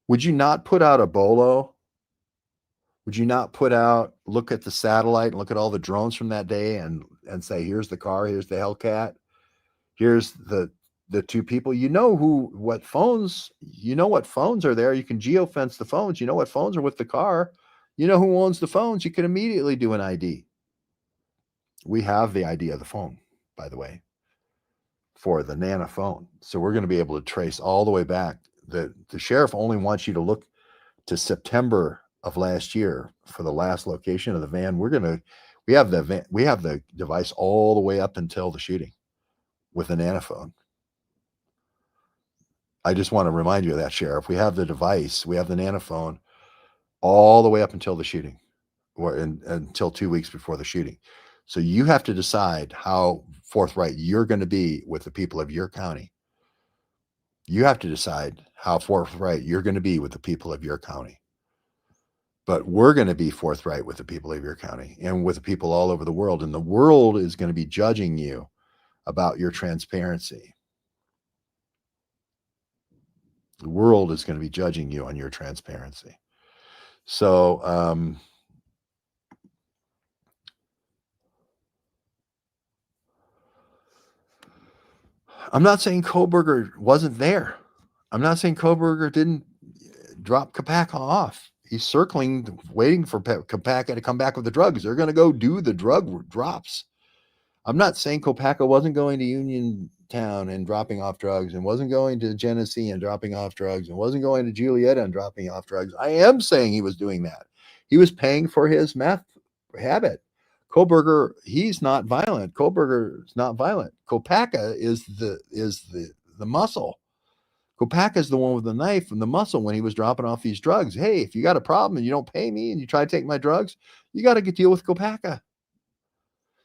Would you not put out a bolo? Would you not look at the satellite and look at all the drones from that day and say, here's the car, here's the Hellcat, here's the two people. You know what phones are there. You can geofence the phones. You know what phones are with the car. You know who owns the phones. You can immediately do an ID. We have the ID of the phone, by the way, for the Nana phone. So we're going to be able to trace all the way back. The sheriff only wants you to look to September of last year for the last location of the van. We have the device all the way up until the shooting with the Nana phone. I just want to remind you of that, Sheriff. We have the device, we have the Nana phone all the way up until the shooting, or until 2 weeks before the shooting. So you have to decide how forthright you're going to be with the people of your county. You have to decide how forthright you're going to be with the people of your county. But we're going to be forthright with the people of your county and with the people all over the world. And the world is going to be judging you about your transparency. The world is going to be judging you on your transparency. So, I'm not saying Kohlberger wasn't there. I'm not saying Kohlberger didn't drop Kopacka off. He's circling, waiting for Kopacka to come back with the drugs. They're going to go do the drug drops. I'm not saying Kopacka wasn't going to Uniontown and dropping off drugs, and wasn't going to Genesee and dropping off drugs, and wasn't going to Julietta and dropping off drugs. I am saying he was doing that. He was paying for his meth habit. Kohlberger, he's not violent. Kohlberger is not violent. Kopacka is the muscle. Kopacka is the one with the knife and the muscle when he was dropping off these drugs. Hey, if you got a problem and you don't pay me and you try to take my drugs, you got to deal with Kopacka.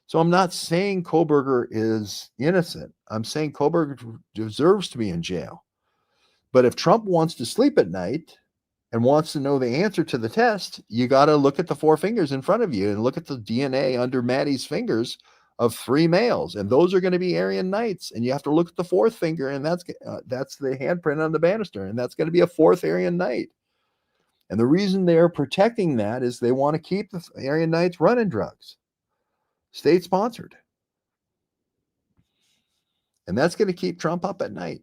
So I'm not saying Kohlberger is innocent. I'm saying Kohlberger deserves to be in jail. But if Trump wants to sleep at night and wants to know the answer to the test, you got to look at the four fingers in front of you and look at the DNA under Maddie's fingers of 3 males. And those are going to be Aryan Knights. And you have to look at the fourth finger, and that's the handprint on the banister. And that's going to be a 4th Aryan Knight. And the reason they're protecting that is they want to keep the Aryan Knights running drugs. State sponsored. And that's going to keep Trump up at night.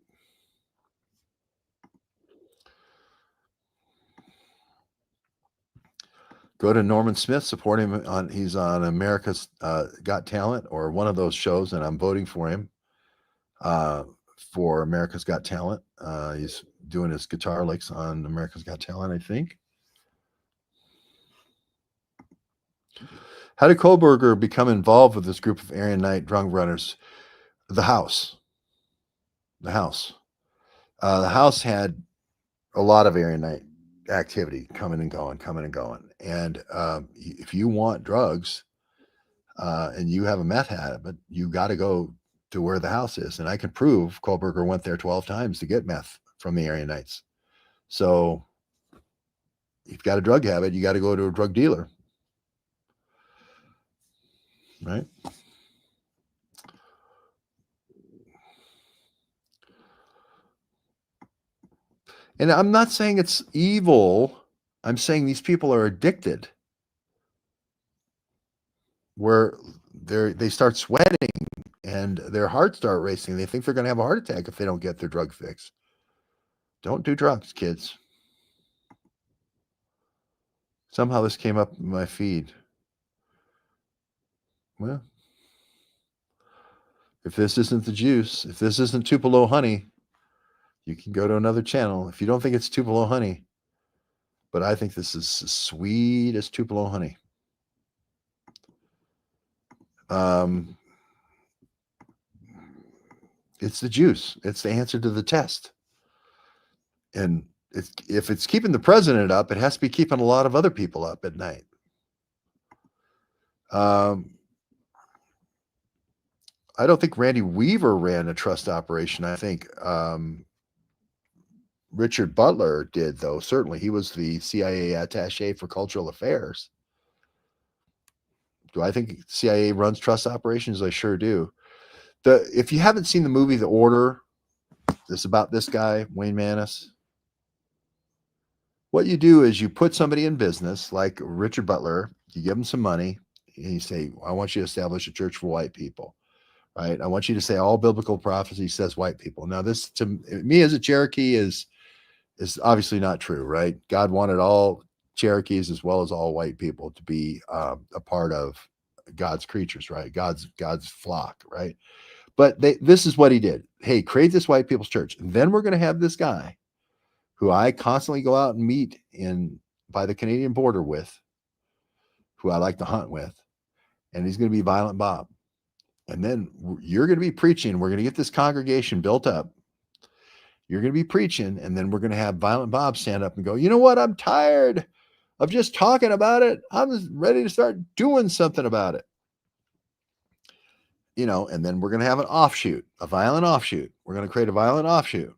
Go to Norman Smith, support him he's on America's Got Talent, or one of those shows, and I'm voting for him for America's Got Talent. He's doing his guitar licks on America's Got Talent, I think. How did Kohlberger become involved with this group of Aryan Knight drug runners? The House. The House had a lot of Aryan Knight activity coming and going. And if you want drugs and you have a meth habit, you got to go to where the House is. And I can prove Kohlberger went there 12 times to get meth from the Aryan Knights. So if you've got a drug habit, you got to go to a drug dealer. Right? And I'm not saying it's evil. I'm saying these people are addicted, where they start sweating and their hearts start racing. They think they're going to have a heart attack if they don't get their drug fix. Don't do drugs, kids. Somehow this came up in my feed. Well, if this isn't the juice, if this isn't Tupelo honey, you can go to another channel. If you don't think it's Tupelo honey, But I think this is as sweet as Tupelo honey. It's the juice. It's the answer to the test. And if it's keeping the president up, it has to be keeping a lot of other people up at night. I don't think Randy Weaver ran a trust operation. I think Richard Butler did, though. Certainly, he was the CIA attaché for cultural affairs. Do I think CIA runs trust operations? I sure do. If you haven't seen the movie The Order, it's about this guy, Wayne Maness. What you do is you put somebody in business, like Richard Butler, you give them some money, and you say, I want you to establish a church for white people, right? I want you to say all biblical prophecy says white people. Now, this, to me as a Cherokee, is obviously not true, right? God wanted all Cherokees as well as all white people to be a part of God's creatures, right? God's flock, right? But this is what he did. Hey, create this white people's church. And then we're going to have this guy who I constantly go out and meet by the Canadian border with, who I like to hunt with, and he's going to be Violent Bob. And then you're going to be preaching. We're going to get this congregation built up. You're going to be preaching, and then we're going to have Violent Bob stand up and go, you know what? I'm tired of just talking about it. I'm ready to start doing something about it. And then we're going to have an offshoot, a violent offshoot. We're going to create a violent offshoot.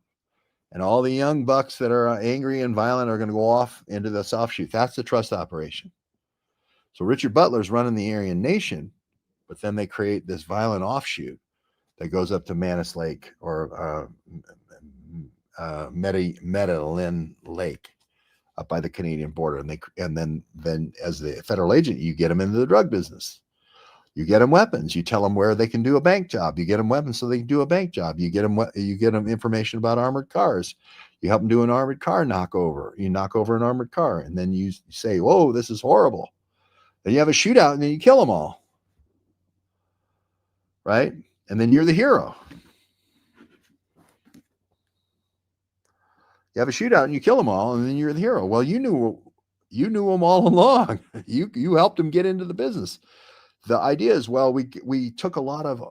And all the young bucks that are angry and violent are going to go off into this offshoot. That's the trust operation. So Richard Butler's running the Aryan Nation, but then they create this violent offshoot that goes up to Manus Lake or Medellin Lake up by the Canadian border. And then as the federal agent, you get them into the drug business. You get them weapons. You tell them where they can do a bank job. You get them weapons so they can do a bank job. You get them information about armored cars. You help them do an armored car knockover. You knock over an armored car, and then you say, whoa, this is horrible. Then you have a shootout, and then you kill them all. Right? And then you're the hero. You have a shootout, and you kill them all, and then you're the hero. Well, you knew them all along. You helped them get into the business. The idea is, well, we took a lot of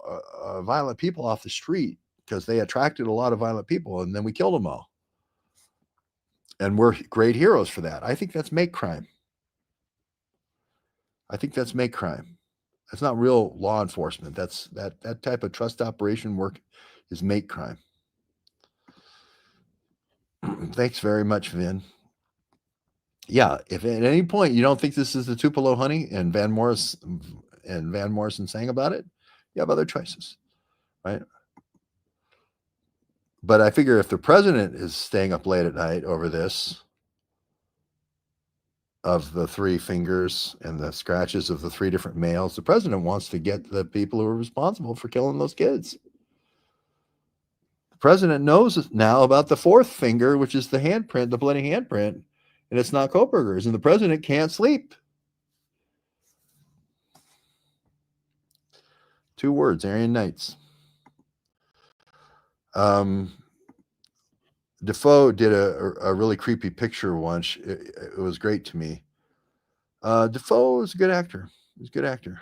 violent people off the street because they attracted a lot of violent people, and then we killed them all. And we're great heroes for that. I think that's make crime. That's not real law enforcement. That type of trust operation work is make crime. Thanks very much, Vin. Yeah, if at any point you don't think this is the Tupelo honey and Van Morrison sang about it, you have other choices, right? But I figure if the president is staying up late at night over this, of the three fingers and the scratches of the three different males, the president wants to get the people who are responsible for killing those kids. The president knows now about the fourth finger, which is the handprint, the bloody handprint, and it's not Koberger's, and the president can't sleep. 2 words, Aryan Nights. Defoe did a really creepy picture once. It was great to me. Defoe is a good actor. He's a good actor.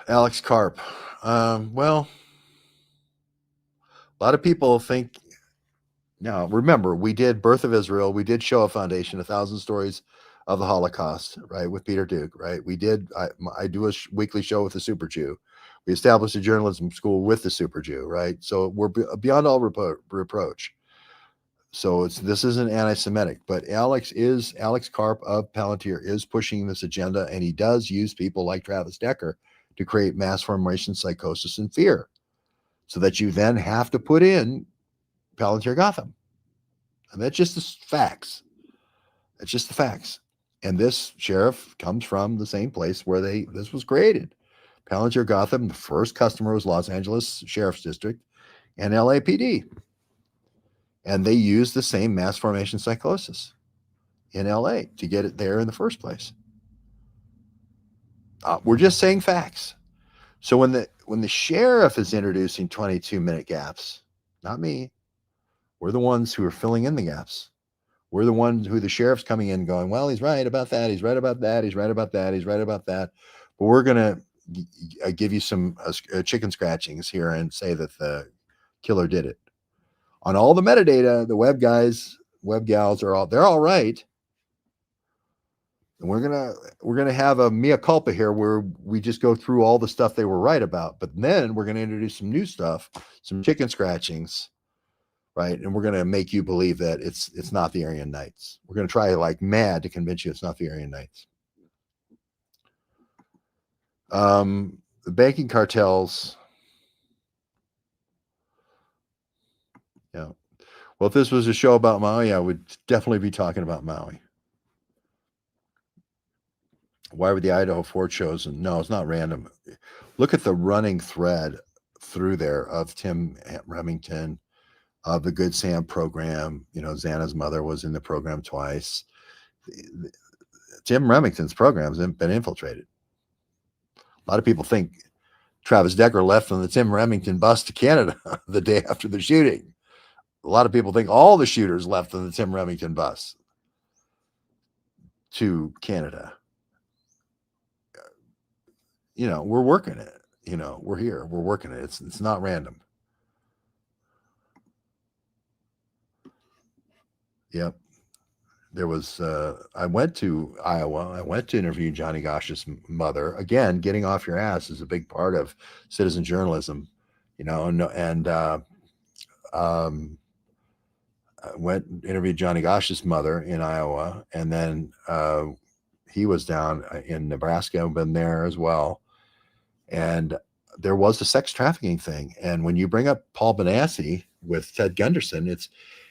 Alex Karp. Well, a lot of people think. Now, remember, we did Birth of Israel. We did Shoah Foundation, 1,000 Stories of the Holocaust, right, with Peter Duke, right? We did. I do a weekly show with the Super Jew. We established a journalism school with the Super Jew, right? So we're beyond all reproach. So this isn't anti-Semitic, but Alex Karp of Palantir is pushing this agenda, and he does use people like Travis Decker to create mass formation psychosis and fear, so that you then have to put in Palantir Gotham. And that's just the facts. That's just the facts. And this sheriff comes from the same place where this was created. Palantir Gotham, the first customer was Los Angeles Sheriff's District and LAPD. And they used the same mass formation psychosis in LA to get it there in the first place. We're just saying facts. So when the sheriff is introducing 22-minute gaps, not me, we're the ones who are filling in the gaps. We're the ones who the sheriff's coming in going, well, he's right about that. He's right about that. He's right about that. He's right about that. But we're going to give you some chicken scratchings here and say that the killer did it. On all the metadata, the Webb guys, Webb gals they're all right. And we're gonna have a mea culpa here where we just go through all the stuff they were right about, but then we're gonna introduce some new stuff, some chicken scratchings, right? And we're gonna make you believe that it's not the Aryan Knights. We're gonna try like mad to convince you it's not the Aryan Knights. The banking cartels. Yeah. Well, if this was a show about Maui, I would definitely be talking about Maui. Why were the Idaho 4 chosen? No, it's not random. Look at the running thread through there of Tim Remington, of the Good Sam program. You know, Xana's mother was in the program twice. Tim Remington's programs have been infiltrated. A lot of people think Travis Decker left on the Tim Remington bus to Canada the day after the shooting. A lot of people think all the shooters left on the Tim Remington bus to Canada. You know, we're working it. You know, we're here. We're working it. It's not random. Yep. There was, I went to Iowa. I went to interview Johnny Gosh's mother. Again, getting off your ass is a big part of citizen journalism, you know, and I went and interviewed Johnny Gosh's mother in Iowa. And then he was down in Nebraska, been there as well. And there was a sex trafficking thing. And when you bring up Paul Benassi with Ted Gunderson,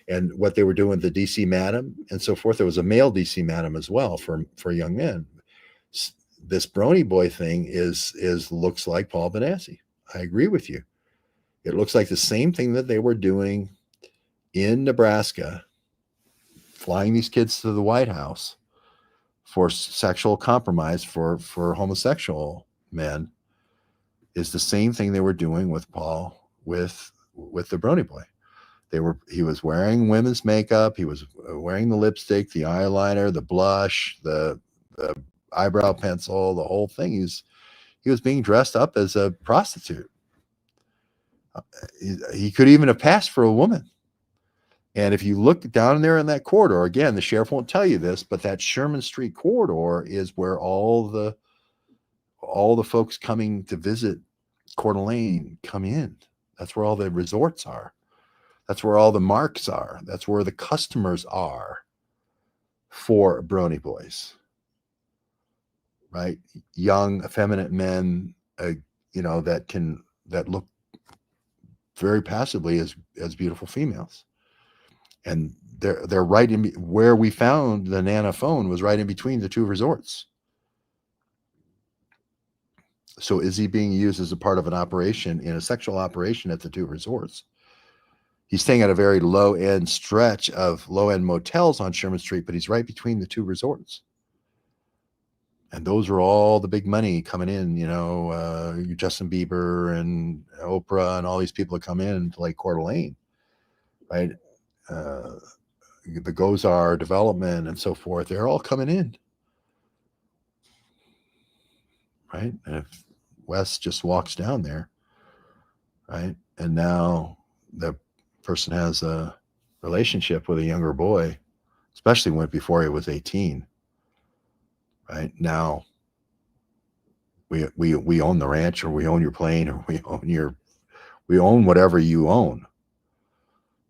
and what they were doing with the DC Madam and so forth, there was a male DC Madam as well for young men. This Brony Boy thing looks like Paul Benassi. I agree with you. It looks like the same thing that they were doing in Nebraska, flying these kids to the White House for sexual compromise for homosexual men, is the same thing they were doing with Paul with the Brony Boy. He was wearing women's makeup, he was wearing the lipstick, the eyeliner, the blush, the eyebrow pencil, the whole thing. He was being dressed up as a prostitute. He could even have passed for a woman. And if you look down there in that corridor, again, the sheriff won't tell you this, but that Sherman Street corridor is where all the folks coming to visit Coeur d'Alene come in. That's where all the resorts are. That's where all the marks are. That's where the customers are for Brony Boys, right? Young, effeminate men, that look very passively as beautiful females. And they're right in where we found the Nana phone was right in between the two resorts. So is he being used as a part of an operation, in a sexual operation at the two resorts? He's staying at a very low-end stretch of low-end motels on Sherman Street, but he's right between the two resorts. And those are all the big money coming in, you know, Justin Bieber and Oprah and all these people that come in to like Coeur d'Alene, right? The Gozar development and so forth, they're all coming in, right? And if Wes just walks down there, right, and now the person has a relationship with a younger boy, especially before he was 18, right? Now we own the ranch, or we own your plane, or we own whatever you own.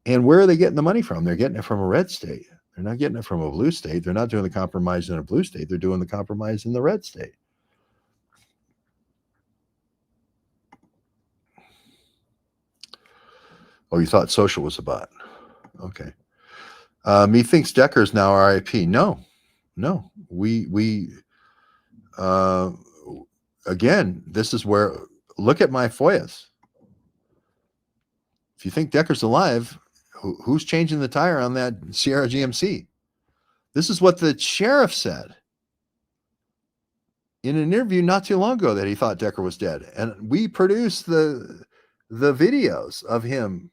And where are they getting the money from? They're getting it from a red state. They're not getting it from a blue state. They're not doing the compromise in a blue state. They're doing the compromise in the red state. Oh, you thought social was a bot. Okay. Methinks Decker's now RIP. No. We again, this is where, look at my FOIAs. If you think Decker's alive, who's changing the tire on that Sierra GMC? This is what the sheriff said. in an interview not too long ago that he thought Decker was dead. And we produced the videos of him.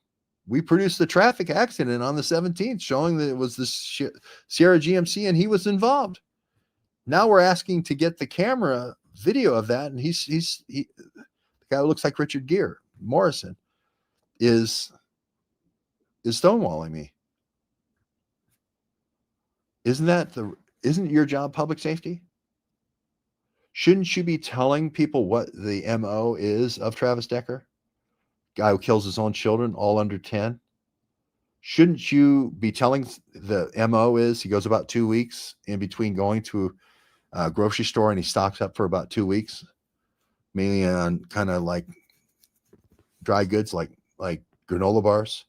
We produced the traffic accident on the 17th showing that it was the Sierra GMC and he was involved. Now we're asking to get the camera video of that, and the guy who looks like Richard Gere, Morrison, is stonewalling me. Isn't your job public safety? Shouldn't you be telling people what the MO is of Travis Decker? Guy who kills his own children, all under 10. Shouldn't you be telling the MO is he goes about 2 weeks in between going to a grocery store and he stocks up for about 2 weeks, mainly on kind of like dry goods like granola bars?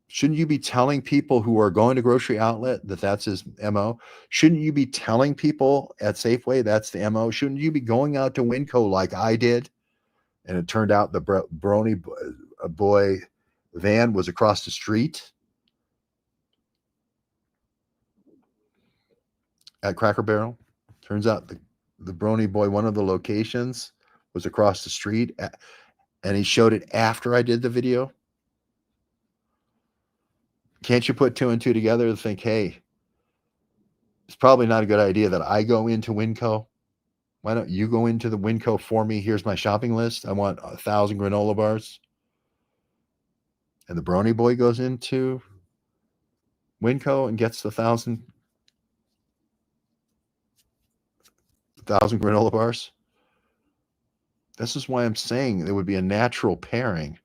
Shouldn't you be telling people who are going to grocery outlet that that's his MO? Shouldn't you be telling people at Safeway that's the MO? Shouldn't you be going out to Winco like I did? And it turned out the Brony boy van was across the street at Cracker Barrel. Turns out the Brony boy, one of the locations was across the street, and he showed it after I did the video. Can't you put two and two together and think, hey, it's probably not a good idea that I go into Winco. Why don't you go into the Winco for me? Here's my shopping list. I want 1,000 granola bars. And the Brony boy goes into Winco and gets the 1,000 granola bars. This is why I'm saying there would be a natural pairing.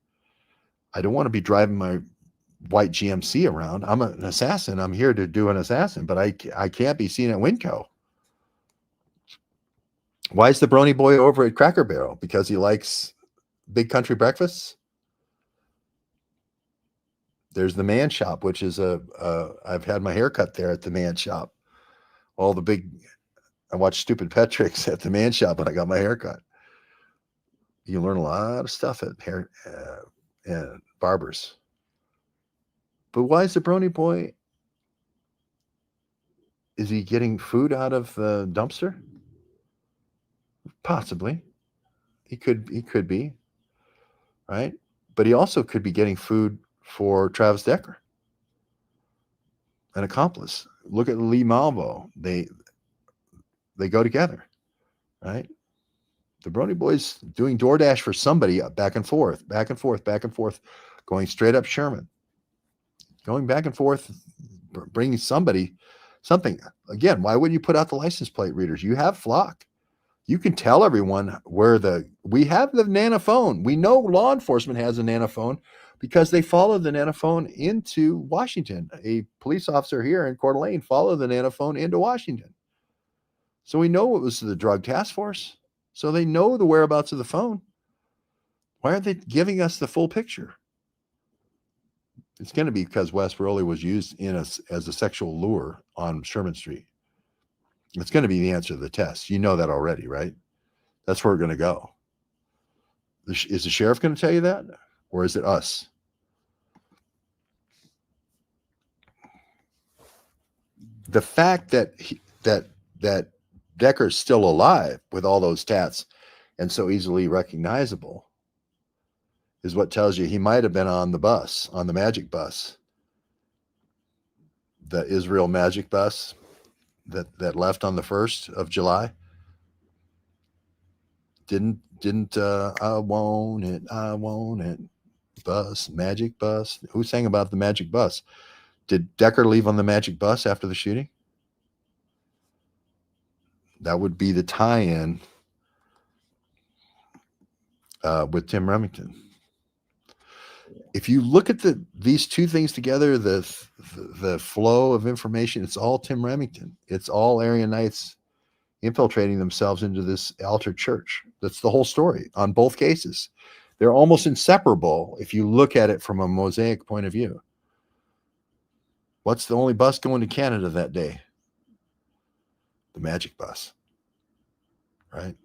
I don't want to be driving my white GMC around. I'm an assassin. I'm here to do an assassin, but I can't be seen at Winco. Why is the Brony boy over at Cracker Barrel? Because he likes big country breakfasts? There's the Man Shop, which is I've had my hair cut there at the Man Shop. I watched Stupid Pet Tricks at the Man Shop when I got my hair cut. You learn a lot of stuff at hair and barbers. But why is the Brony boy? Is he getting food out of the dumpster? Possibly. He could be, right? But he also could be getting food for Travis Decker, an accomplice. Look at Lee Malvo. They go together, right? The Brony boy's doing DoorDash for somebody back and forth, going straight up Sherman, going back and forth, bringing something. Again, why wouldn't you put out the license plate readers? You have Flock. You can tell everyone we have the nanophone. We know law enforcement has a nanophone because they followed the nanophone into Washington. A police officer here in Coeur d'Alene followed the nanophone into Washington. So we know it was the drug task force. So they know the whereabouts of the phone. Why aren't they giving us the full picture? It's going to be because Wes Rowley was used as a sexual lure on Sherman Street. It's going to be the answer to the test. You know that already, right? That's where we're going to go. Is the sheriff going to tell you that? Or is it us? The fact that that Decker's still alive with all those tats and so easily recognizable is what tells you he might have been on the bus, on the magic bus, the Israel magic bus that left on the 1st of July. Didn't I want it bus, magic bus. Who sang about the magic bus? Did Decker leave on the magic bus after the shooting? That would be the tie-in with Tim Remington. If you look at these two things together, the flow of information, it's all Tim Remington. It's all Aryan Knights infiltrating themselves into this altered church. That's the whole story on both cases. They're almost inseparable if you look at it from a Mosaic point of view. What's the only bus going to Canada that day? The magic bus, right?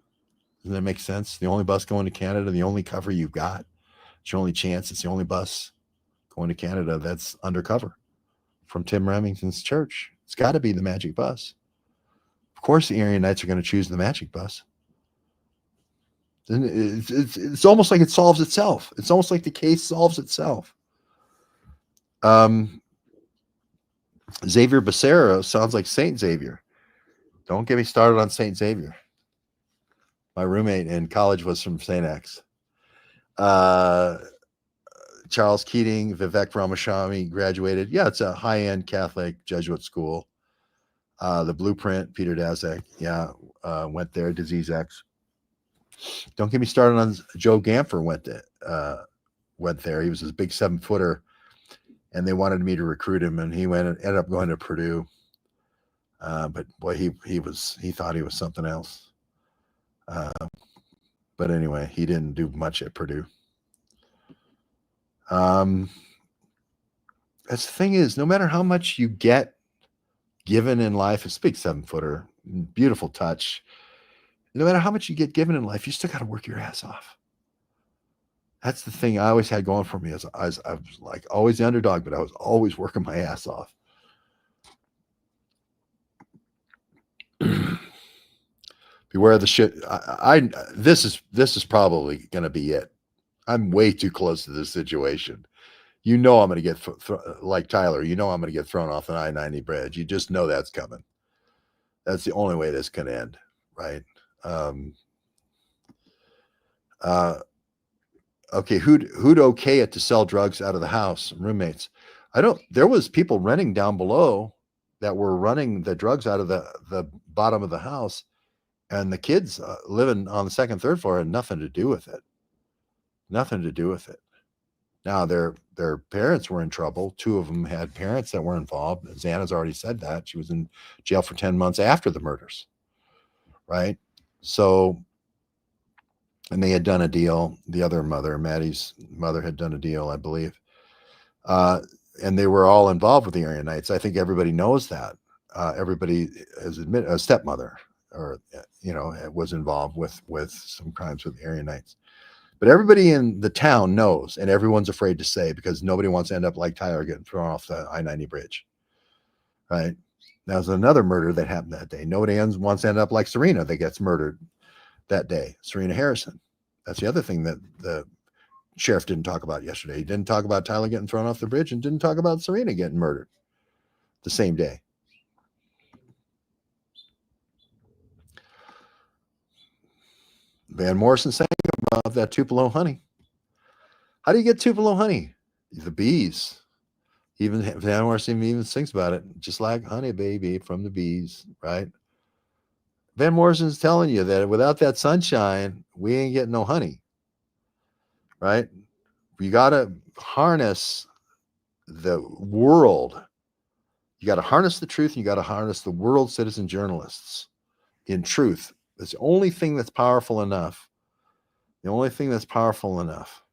Doesn't that make sense? The only bus going to Canada, the only cover you've got, it's your only chance. It's the only bus going to Canada that's undercover from Tim Remington's church. It's got to be the magic bus Of course, the Aryan Knights are going to choose the magic bus. It's almost like it solves itself. It's almost like the case solves itself. Xavier Becerra sounds like Saint Xavier. Don't get me started on Saint Xavier. My roommate in college was from St. X. Charles Keating, Vivek Ramaswamy graduated. Yeah, it's a high-end Catholic Jesuit school. The Blueprint, Peter Daszak, went there. Disease X. Don't get me started on Joe Gamfer went there. He was this big 7-footer, and they wanted me to recruit him, and he ended up going to Purdue. But boy, he thought he was something else. But anyway, he didn't do much at Purdue. That's the thing is, no matter how much you get given in life, it's a big 7-footer, beautiful touch. No matter how much you get given in life, you still got to work your ass off. That's the thing I always had going for me. I was like always the underdog, but I was always working my ass off. Beware of the shit. This is probably going to be it. I'm way too close to this situation. You know I'm going to get like Tyler. You know I'm going to get thrown off an I-90 bridge. You just know that's coming. That's the only way this can end, right? Okay, who'd okay it to sell drugs out of the house? Roommates. There was people renting down below that were running the drugs out of the bottom of the house, and the kids living on the second, third floor had nothing to do with it. Nothing to do with it. Now their parents were in trouble. 2 of them had parents that were involved. Xana's already said that. She was in jail for 10 months after the murders. Right? So, and they had done a deal. The other mother, Maddie's mother, had done a deal, I believe. And they were all involved with the Aryan Knights. I think everybody knows that. Everybody has admitted a stepmother, or was involved with some crimes with the Aryan Knights. But everybody in the town knows, and everyone's afraid to say because nobody wants to end up like Tyler getting thrown off the I-90 bridge. Right? That was another murder that happened that day. Nobody wants to end up like Serena that gets murdered that day. Serena Harrison. That's the other thing that the sheriff didn't talk about yesterday. He didn't talk about Tyler getting thrown off the bridge and didn't talk about Serena getting murdered the same day. Van Morrison saying about that Tupelo honey. How do you get Tupelo honey? The bees. Even Van Morrison even sings about it. Just like honey, baby, from the bees, right? Van Morrison's telling you that without that sunshine, we ain't getting no honey, right? You got to harness the world. You got to harness the truth, and you got to harness the world citizen journalists in truth. It's the only thing that's powerful enough. The only thing that's powerful enough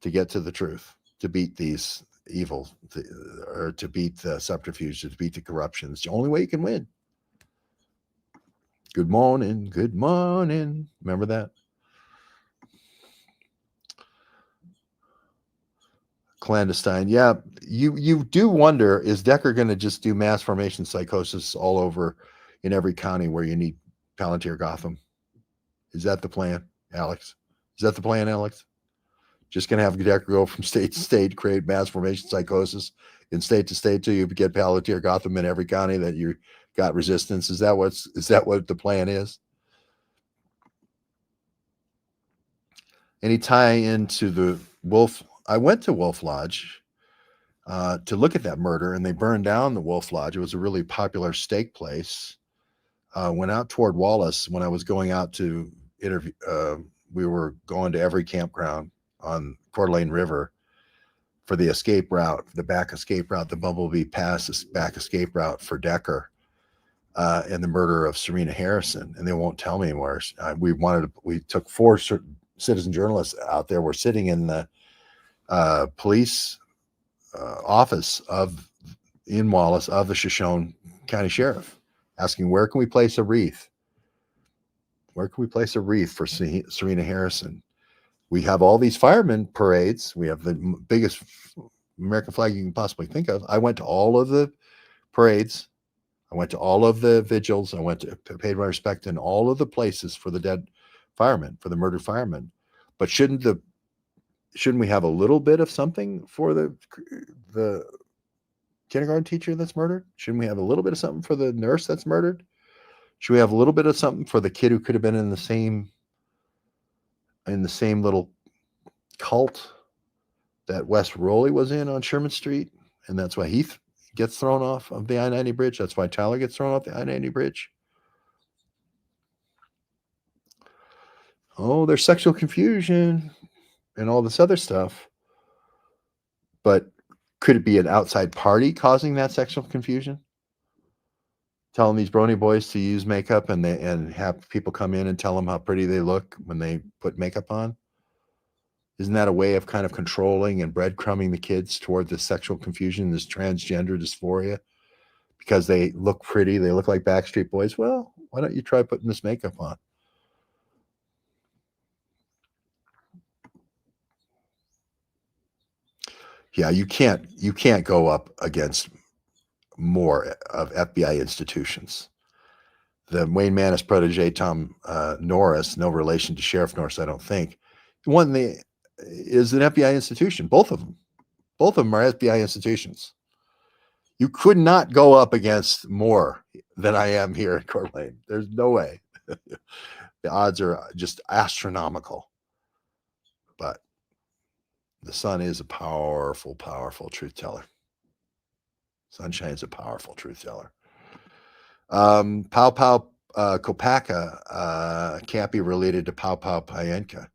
to get to the truth, to beat these evil, or to beat the subterfuge, to beat the corruption. It's the only way you can win. Good morning. Good morning. Remember that? Clandestine. Yeah. You do wonder, is Decker going to just do mass formation psychosis all over in every county where you need Palantir Gotham? Is that the plan, Alex? Is that the plan, Alex? Just going to have Decker go from state to state, create mass formation psychosis in state to state till you get Palantir Gotham in every county that you got resistance? Is that what the plan is? Any tie into the Wolf? I went to Wolf Lodge to look at that murder, and they burned down the Wolf Lodge. It was a really popular steak place. Went out toward Wallace. When I was going out to interview, we were going to every campground on Coeur d'Alene River for the escape route, the back escape route, the Bumblebee Pass back escape route for Decker, and the murder of Serena Harrison. And they won't tell me where. We took 4 citizen journalists out there. We're sitting in the police office in Wallace of the Shoshone County Sheriff, asking, where can we place a wreath? Where can we place a wreath for Serena Harrison? We have all these firemen parades. We have the biggest American flag you can possibly think of. I went to all of the parades. I went to all of the vigils. I went to paid my respect in all of the places for the dead firemen, for the murdered firemen. But shouldn't we have a little bit of something for the kindergarten teacher that's murdered? Shouldn't we have a little bit of something for the nurse that's murdered? Should we have a little bit of something for the kid who could have been in the same little cult that Wes Rowley was in on Sherman Street, and that's why he gets thrown off of the I-90 bridge? That's why Tyler gets thrown off the I-90 bridge? Oh, there's sexual confusion and all this other stuff. But could it be an outside party causing that sexual confusion? Telling these brony boys to use makeup and have people come in and tell them how pretty they look when they put makeup on? Isn't that a way of kind of controlling and breadcrumbing the kids toward this sexual confusion, this transgender dysphoria? Because they look pretty, they look like Backstreet Boys. Well, why don't you try putting this makeup on? Yeah, you can't go up against more of FBI institutions. The Wayne Manus protege, Tom Norris, no relation to Sheriff Norris, I don't think, is an FBI institution. Both of them are FBI institutions. You could not go up against more than I am here in Coeur d'Alene. There's no way. The odds are just astronomical. But the sun is a powerful, powerful truth teller. Sunshine's a powerful truth teller. Pow Pow Kopaka can't be related to Pow Pow Payenka.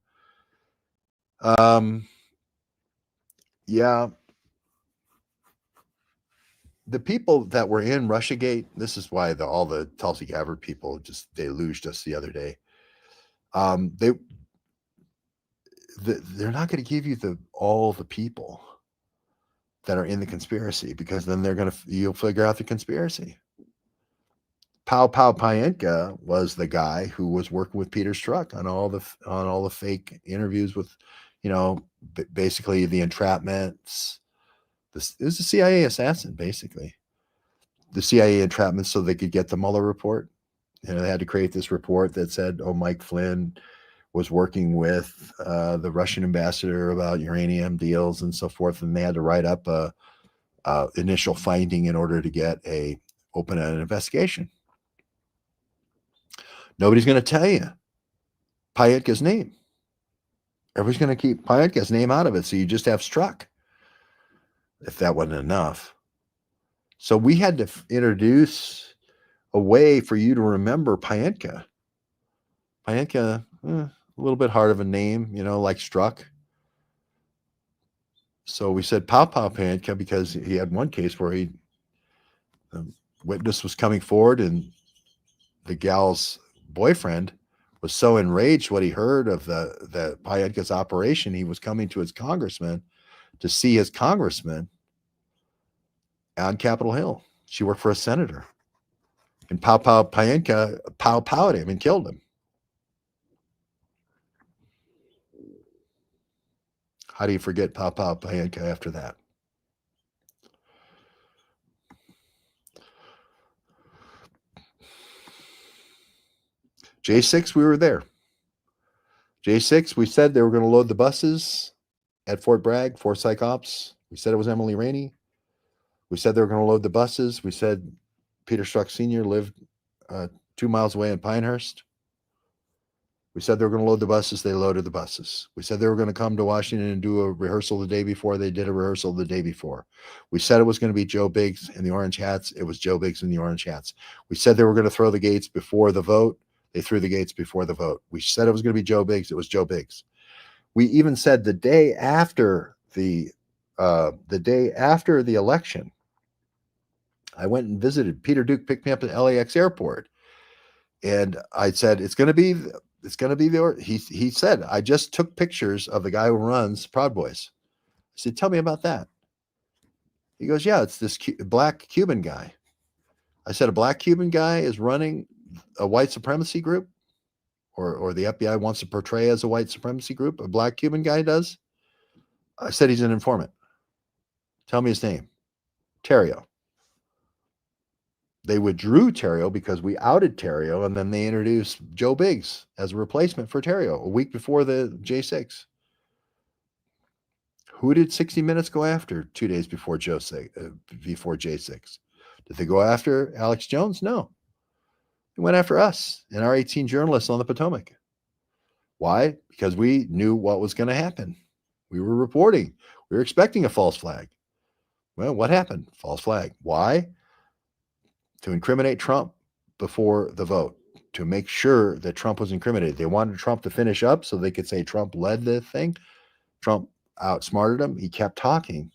Yeah. The people that were in Russiagate, this is why all the Tulsi Gabbard people just deluged us the other day. They're not going to give you all the people that are in the conspiracy, because then you'll figure out the conspiracy. Pow Pow Payenka was the guy who was working with Peter Strzok on all the fake interviews with, basically the entrapments. It was a CIA assassin, basically. The CIA entrapment so they could get the Mueller report. They had to create this report that said, Mike Flynn was working with the Russian ambassador about uranium deals and so forth, and they had to write up a initial finding in order to open an investigation. Nobody's going to tell you Payenka's name. Everybody's going to keep Payenka's name out of it, so you just have Strzok, if that wasn't enough. So we had to introduce a way for you to remember Payenka. Payenka, a little bit hard of a name, like Strzok. So we said Pow Pow Payenka because he had one case where the witness was coming forward, and the gal's boyfriend was so enraged what he heard of the Payenka's operation, he was coming to his congressman to see his congressman on Capitol Hill. She worked for a senator. And Pow Pow Payenka pow-powed him and killed him. How do you forget Pow Pow Payenka after that? J6, we were there. J6, we said they were going to load the buses at Fort Bragg, Fort Psych Ops. We said it was Emily Rainey. We said they were going to load the buses. We said Peter Strzok Sr. lived 2 miles away in Pinehurst. We said they were going to load the buses. They loaded the buses. We said they were going to come to Washington and do a rehearsal the day before. They did a rehearsal the day before. We said it was going to be Joe Biggs in the orange hats. It was Joe Biggs in the orange hats. We said they were going to throw the gates before the vote. They threw the gates before the vote. We said it was going to be Joe Biggs. It was Joe Biggs. We even said the day after the election, I went and visited. Peter Duke picked me up at LAX airport, and I said it's going to be he said, I just took pictures of the guy who runs Proud Boys. I said, tell me about that. He goes, yeah, it's this black Cuban guy. I said, a black Cuban guy is running a white supremacy group, or the FBI wants to portray as a white supremacy group. A black Cuban guy does. I said, he's an informant. Tell me his name. Terrio. They withdrew Terrio because we outed Terrio, and then they introduced Joe Biggs as a replacement for Terrio a week before the J6. Who did 60 Minutes go after 2 days before before J6? Did they go after Alex Jones? No. They went after us and our 18 journalists on the Potomac. Why? Because we knew what was going to happen. We were reporting. We were expecting a false flag. Well, what happened? False flag. Why? To incriminate Trump before the vote, to make sure that Trump was incriminated. They wanted Trump to finish up so they could say Trump led the thing. Trump outsmarted him. He kept talking.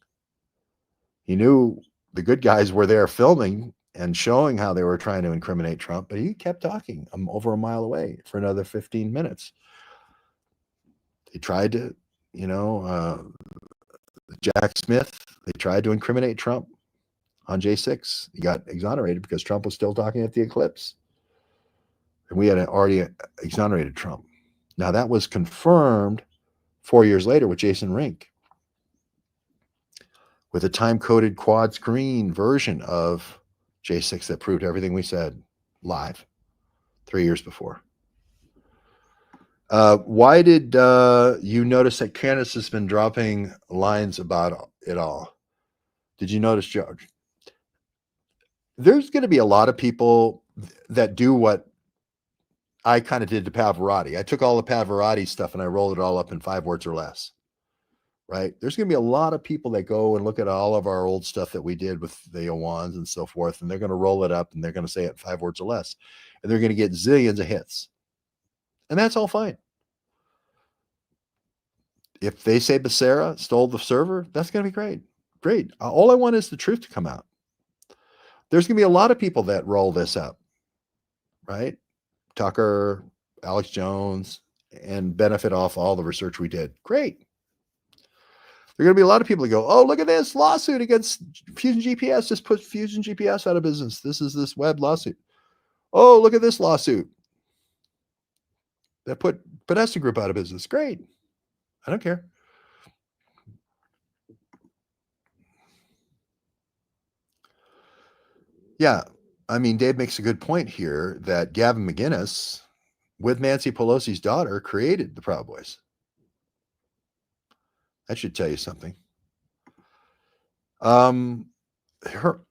He knew the good guys were there filming and showing how they were trying to incriminate Trump, but he kept talking. I'm over a mile away for another 15 minutes. They tried to, Jack Smith, they tried to incriminate Trump on J6. He got exonerated because Trump was still talking at the eclipse. And we had already exonerated Trump. Now, that was confirmed 4 years later with Jason Rink, with a time-coded quad screen version of J6 that proved everything we said live 3 years before. Why did you notice that Candace has been dropping lines about it all? Did you notice, George? There's going to be a lot of people that do what I kind of did to Pavarotti. I took all the Pavarotti stuff and I rolled it all up in 5 words or less. Right? There's going to be a lot of people that go and look at all of our old stuff that we did with the Awans and so forth, and they're going to roll it up and they're going to say it in 5 words or less, and they're going to get zillions of hits. And that's all fine. If they say Becerra stole the server, that's going to be great. Great. All I want is the truth to come out. There's going to be a lot of people that roll this up, right? Tucker, Alex Jones, and benefit off all the research we did. Great. There are going to be a lot of people that go, oh, look at this lawsuit against Fusion GPS. Just put Fusion GPS out of business. This Webb lawsuit. Oh, look at this lawsuit that put Podesta Group out of business. Great. I don't care. Yeah. I mean, Dave makes a good point here that Gavin McInnes, with Nancy Pelosi's daughter, created the Proud Boys. That should tell you something.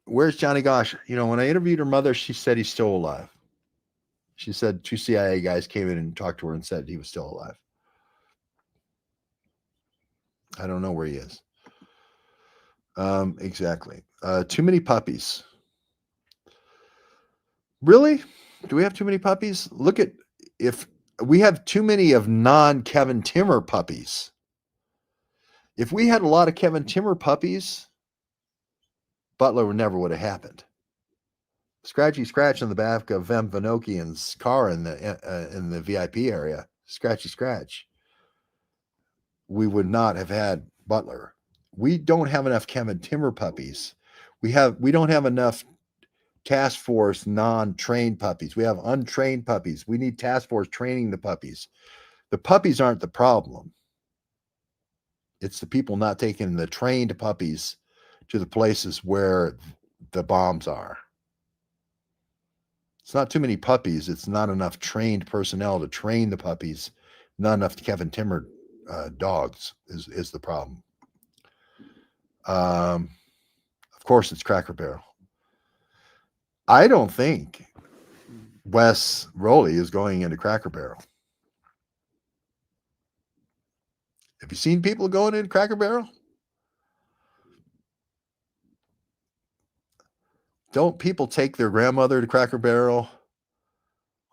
Where's Johnny Gosh? When I interviewed her mother, she said he's still alive. She said 2 CIA guys came in and talked to her and said he was still alive. I don't know where he is. Exactly. Too many puppies. Really? Do we have too many puppies? Look at, if we have too many of non-Kevin Timmer puppies. If we had a lot of Kevin Timmer puppies, Butler never would have happened. Scratchy scratch on the back of Vem Vanokian's car in the VIP area. Scratchy scratch. We would not have had Butler. We don't have enough Kevin Timmer puppies. We don't have enough task force non-trained puppies. We have untrained puppies. We need task force training the puppies. The puppies aren't the problem. It's the people not taking the trained puppies to the places where the bombs are. It's not too many puppies. It's not enough trained personnel to train the puppies. Not enough Kevin Timmer dogs is the problem. Of course, it's Cracker Barrel. I don't think Wes Rowley is going into Cracker Barrel. Have you seen people going into Cracker Barrel? Don't people take their grandmother to Cracker Barrel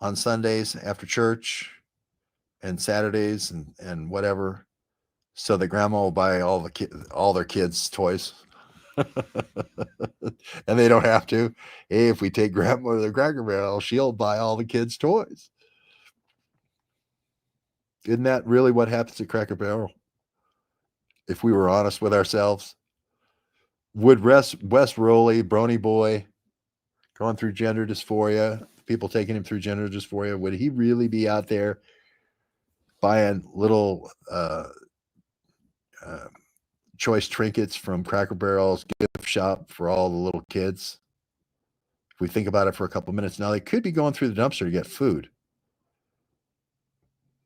on Sundays after church and Saturdays and whatever, so that grandma will buy all their kids toys? And they don't have to. Hey, if we take grandma to the Cracker Barrel, she'll buy all the kids toys. Isn't that really what happens at Cracker Barrel? If we were honest with ourselves, would Wes Rowley, Brony Boy, going through gender dysphoria, people taking him through gender dysphoria, would he really be out there buying little choice trinkets from Cracker Barrel's gift shop for all the little kids? If we think about it for a couple minutes, now they could be going through the dumpster to get food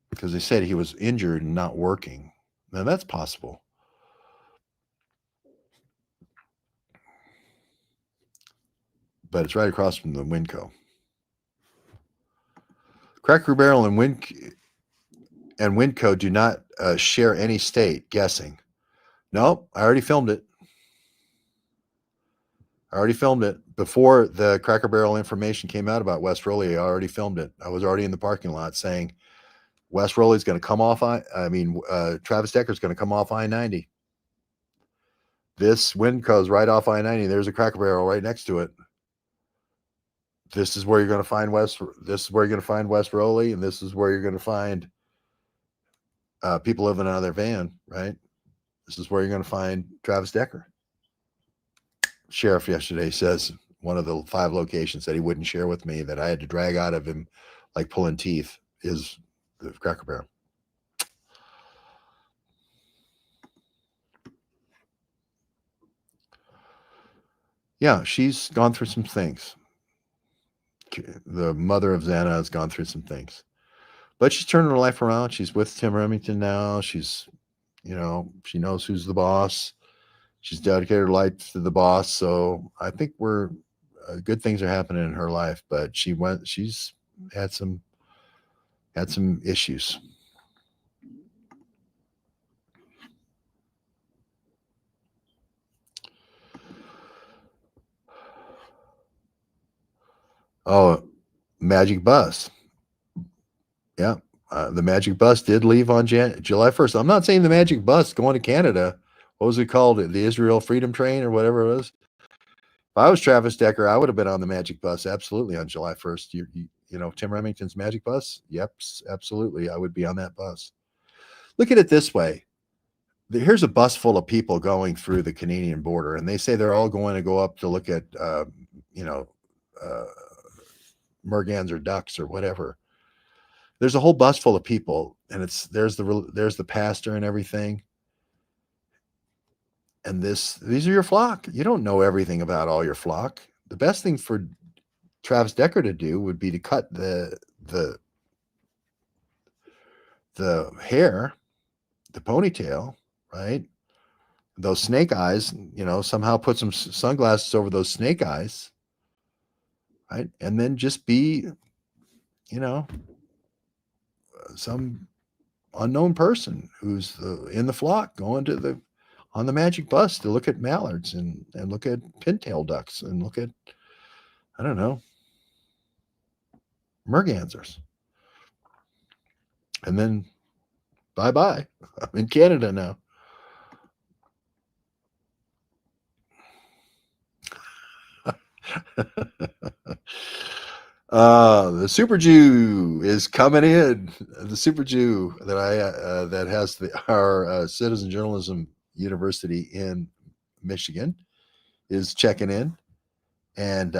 because they said he was injured and not working. Now that's possible. But it's right across from the Winco. Cracker Barrel and Winco do not share any state. Guessing. No, I already filmed it. Before the Cracker Barrel information came out about West Rowley. I already filmed it. I was already in the parking lot saying West Rowley's going to come off. Travis Decker's going to come off I-90. This Winco's right off I-90. There's a Cracker Barrel right next to it. This is where you're going to find West Rowley, and this is where you're going to find people living in their van, right? This is where you're going to find Travis Decker. Sheriff yesterday says one of the 5 locations that he wouldn't share with me that I had to drag out of him like pulling teeth is the Cracker Barrel. Yeah, she's gone through some things. The mother of Xana has gone through some things, but she's turning her life around. She's with Tim Remington now. She's, she knows who's the boss. She's dedicated her life to the boss. So I think good things are happening in her life, but she's had some issues. Oh, Magic Bus. Yeah. The Magic Bus did leave on July 1st. I'm not saying the Magic Bus going to Canada. What was it called? The Israel Freedom Train or whatever it was. If I was Travis Decker, I would have been on the Magic Bus. Absolutely. On July 1st. Tim Remington's Magic Bus. Yep. Absolutely. I would be on that bus. Look at it this way. Here's a bus full of people going through the Canadian border, and they say they're all going to go up to look at, mergans or ducks or whatever. There's a whole bus full of people, and there's the pastor and everything. And these are your flock. You don't know everything about all your flock. The best thing for Travis Decker to do would be to cut the hair, the ponytail, right? Those snake eyes, somehow put some sunglasses over those snake eyes, right? And then just be, some unknown person who's in the flock going on the Magic Bus to look at mallards and look at pintail ducks and look at, I don't know, mergansers. And then bye-bye. I'm in Canada now. The Super Jew is coming in. The Super Jew that has our Citizen Journalism University in Michigan is checking in, and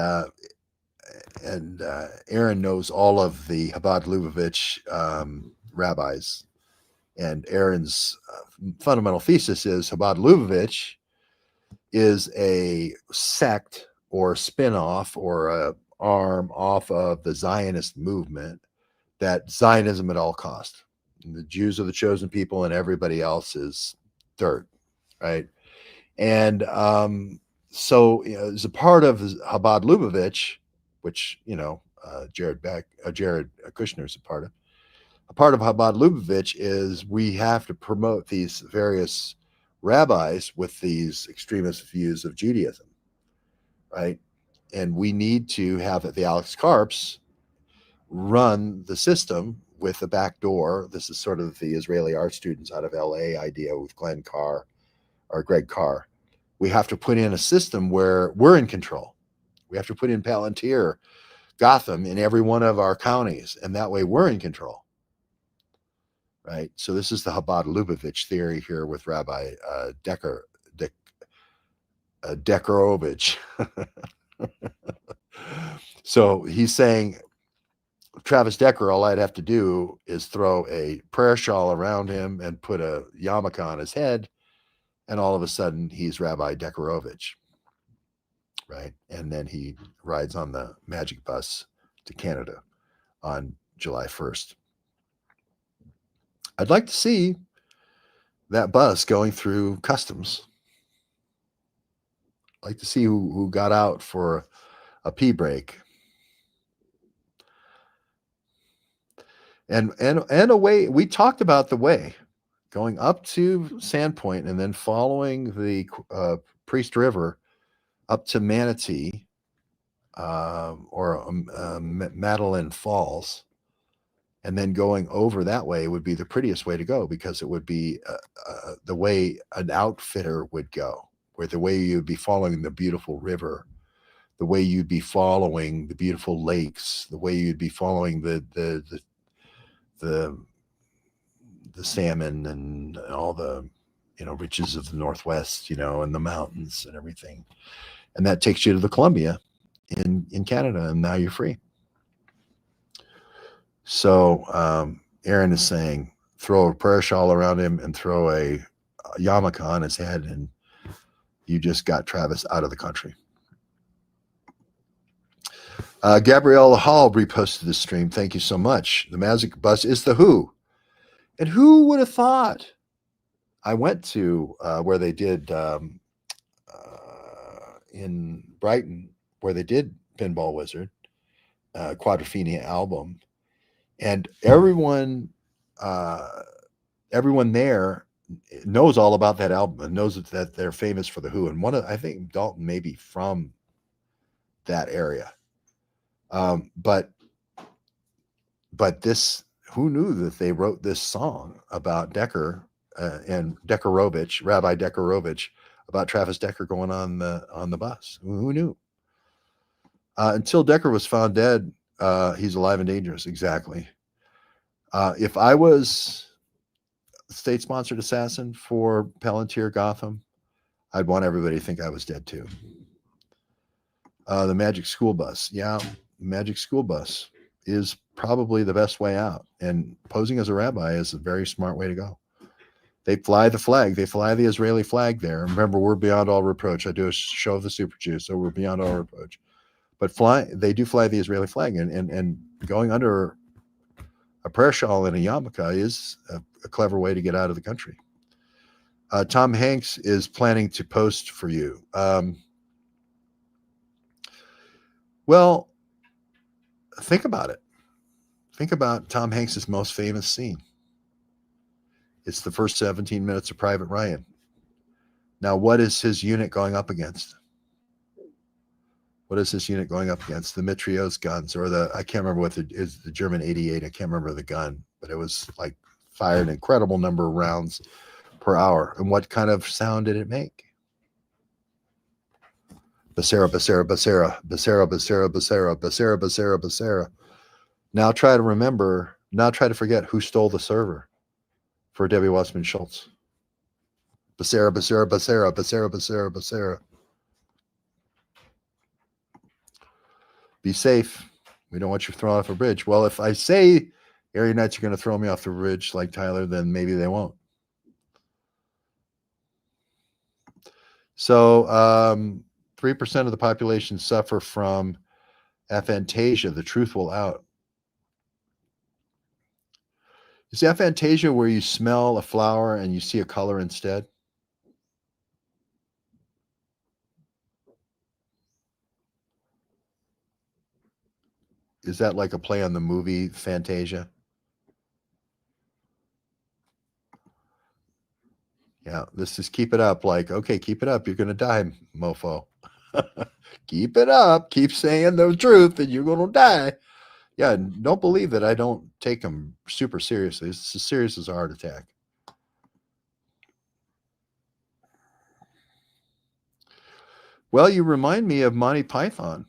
Aaron knows all of the Chabad Lubavitch rabbis, and Aaron's fundamental thesis is Chabad Lubavitch is a sect or spin-off or a arm off of the Zionist movement, that Zionism at all cost. And the Jews are the chosen people and everybody else is dirt, right? And so as a part of Chabad Lubavitch, which Jared Kushner is a part of Chabad Lubavitch is we have to promote these various rabbis with these extremist views of Judaism, right? And we need to have the Alex Karps run the system with a back door. This is sort of the Israeli art students out of LA idea with Greg Carr. We have to put in a system where we're in control. We have to put in Palantir, Gotham in every one of our counties, and that way we're in control, right? So this is the Chabad Lubavitch theory here with Rabbi Deckerovich. So he's saying, Travis Decker, all I'd have to do is throw a prayer shawl around him and put a yarmulke on his head, and all of a sudden he's Rabbi Deckerovich, right? And then he rides on the magic bus to Canada on July 1st. I'd like to see that bus going through customs. I'd like to see who got out for a pee break. And a way, we talked about the way going up to Sandpoint and then following the Priest River up to Manatee or Madeline Falls, and then going over that way would be the prettiest way to go, because it would be the way an outfitter would go, where the way you'd be following the beautiful river, the way you'd be following the beautiful lakes, the way you'd be following the salmon and all the riches of the Northwest, and the mountains and everything. And that takes you to the Columbia in Canada, and now you're free. So Aaron is saying, throw a prayer shawl around him and throw a yarmulke on his head, and you just got Travis out of the country. Gabrielle Hall reposted the stream. Thank you so much. The magic bus is the Who. And who would have thought? I went to where they did in Brighton, where they did Pinball Wizard, Quadrophenia album, and everyone there knows all about that album and knows that they're famous for the Who. And I think Dalton may be from that area. But this, who knew that they wrote this song about Decker and Deckerovich, Rabbi Deckerovich, about Travis Decker going on the bus? Who knew? Until Decker was found dead, he's alive and dangerous. Exactly. If I was a state-sponsored assassin for Palantir Gotham, I'd want everybody to think I was dead too. The magic school bus. Yeah, the magic school bus is probably the best way out. And posing as a rabbi is a very smart way to go. They fly the flag. They fly the Israeli flag there. Remember, we're beyond all reproach. I do a show of the Super Jew, so we're beyond all reproach. But they do fly the Israeli flag, and going under a prayer shawl and a yarmulke is a clever way to get out of the country. Tom Hanks is planning to post for you. Well, think about it. Think about Tom Hanks's most famous scene. It's the first 17 minutes of Private Ryan. Now, what is his unit going up against? What is this unit going up against? The Mitrailleuse guns, or I can't remember what is the German 88. I can't remember the gun, but it was like fired an incredible number of rounds per hour. And what kind of sound did it make? Basera, basera, basera, basera, basera, basera, basera, basera, basera. Now try to forget who stole the server for Debbie Wasserman Schultz. Basera, basera, basera, basera, basera, basera. Be safe. We don't want you thrown off a bridge. Well, if I say area Knights are going to throw me off the bridge like Tyler, then maybe they won't. So 3% of the population suffer from aphantasia. The truth will out. Is aphantasia where you smell a flower and you see a color instead? Is that like a play on the movie Fantasia? Yeah, this is keep it up. Like, okay, keep it up. You're going to die, mofo. Keep it up. Keep saying the truth and you're going to die. Yeah, don't believe that I don't take them super seriously. It's as serious as a heart attack. Well, you remind me of Monty Python.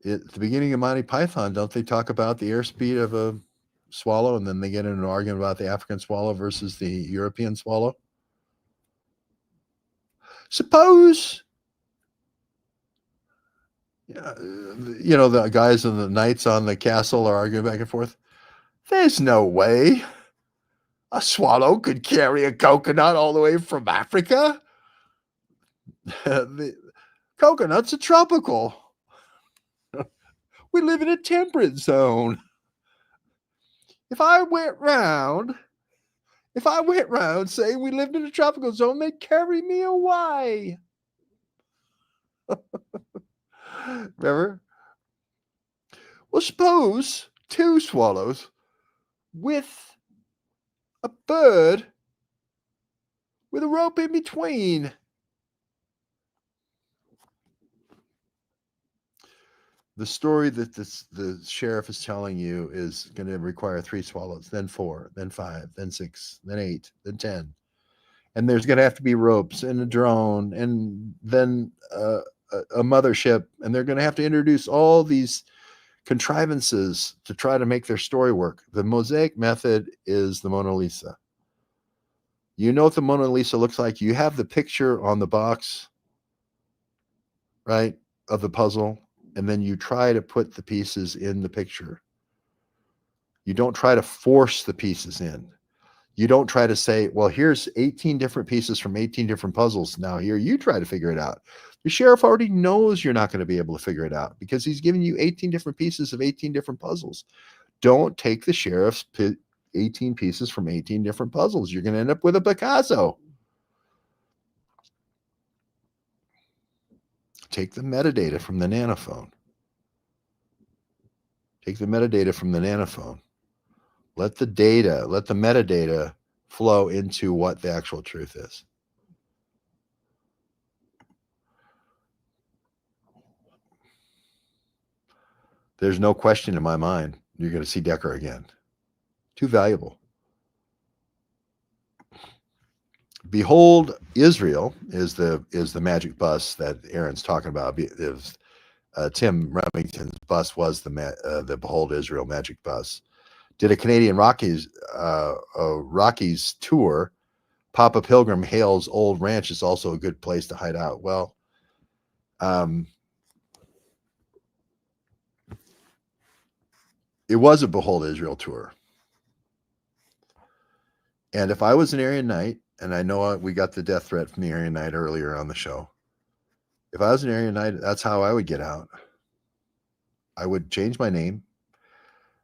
At the beginning of Monty Python, don't they talk about the airspeed of a swallow, and then they get in an argument about the African swallow versus the European swallow? Suppose, the guys and the knights on the castle are arguing back and forth. There's no way a swallow could carry a coconut all the way from Africa. Coconuts are tropical. We live in a temperate zone. If I went round saying we lived in a tropical zone, they'd carry me away. Remember? Well, suppose 2 swallows with a bird with a rope in between. The story that the sheriff is telling you is going to require 3 swallows, then 4, then 5, then 6, then 8, then 10. And there's going to have to be ropes and a drone and then a mothership. And they're going to have to introduce all these contrivances to try to make their story work. The Mosaic method is the Mona Lisa. You know what the Mona Lisa looks like? You have the picture on the box, right, of the puzzle. And then you try to put the pieces in the picture. You don't try to force the pieces in. You don't try to say, well, here's 18 different pieces from 18 different puzzles. Now here, you try to figure it out. The sheriff already knows you're not going to be able to figure it out because he's giving you 18 different pieces of 18 different puzzles. Don't take the sheriff's 18 pieces from 18 different puzzles. You're going to end up with a Picasso. Take the metadata from the nanophone. Take the metadata from the nanophone. Let the metadata flow into what the actual truth is. There's no question in my mind you're going to see Decker again. Too valuable. Behold, Israel is the magic bus that Aaron's talking about. Tim Remington's bus was the Behold Israel magic bus. Did a Canadian Rockies tour. Papa Pilgrim Hale's old ranch is also a good place to hide out. Well, it was a Behold Israel tour. And if I was an Aryan Knight, and I know we got the death threat from the Aryan Knight earlier on the show. If I was an Aryan Knight, that's how I would get out. I would change my name.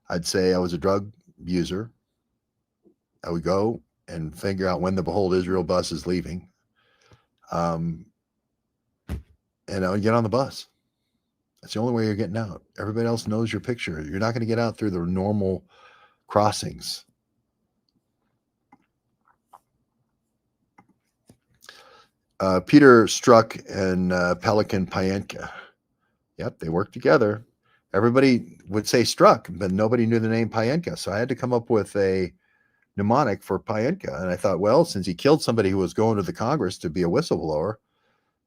I'd say I was a drug user. I would go and figure out when the Behold Israel bus is leaving. And I would get on the bus. That's the only way you're getting out. Everybody else knows your picture. You're not going to get out through the normal crossings. Peter Strzok and Pelikan Pyenka. Yep, they worked together. Everybody would say Strzok, but nobody knew the name Pyenka. So I had to come up with a mnemonic for Pyenka. And I thought, well, since he killed somebody who was going to the Congress to be a whistleblower,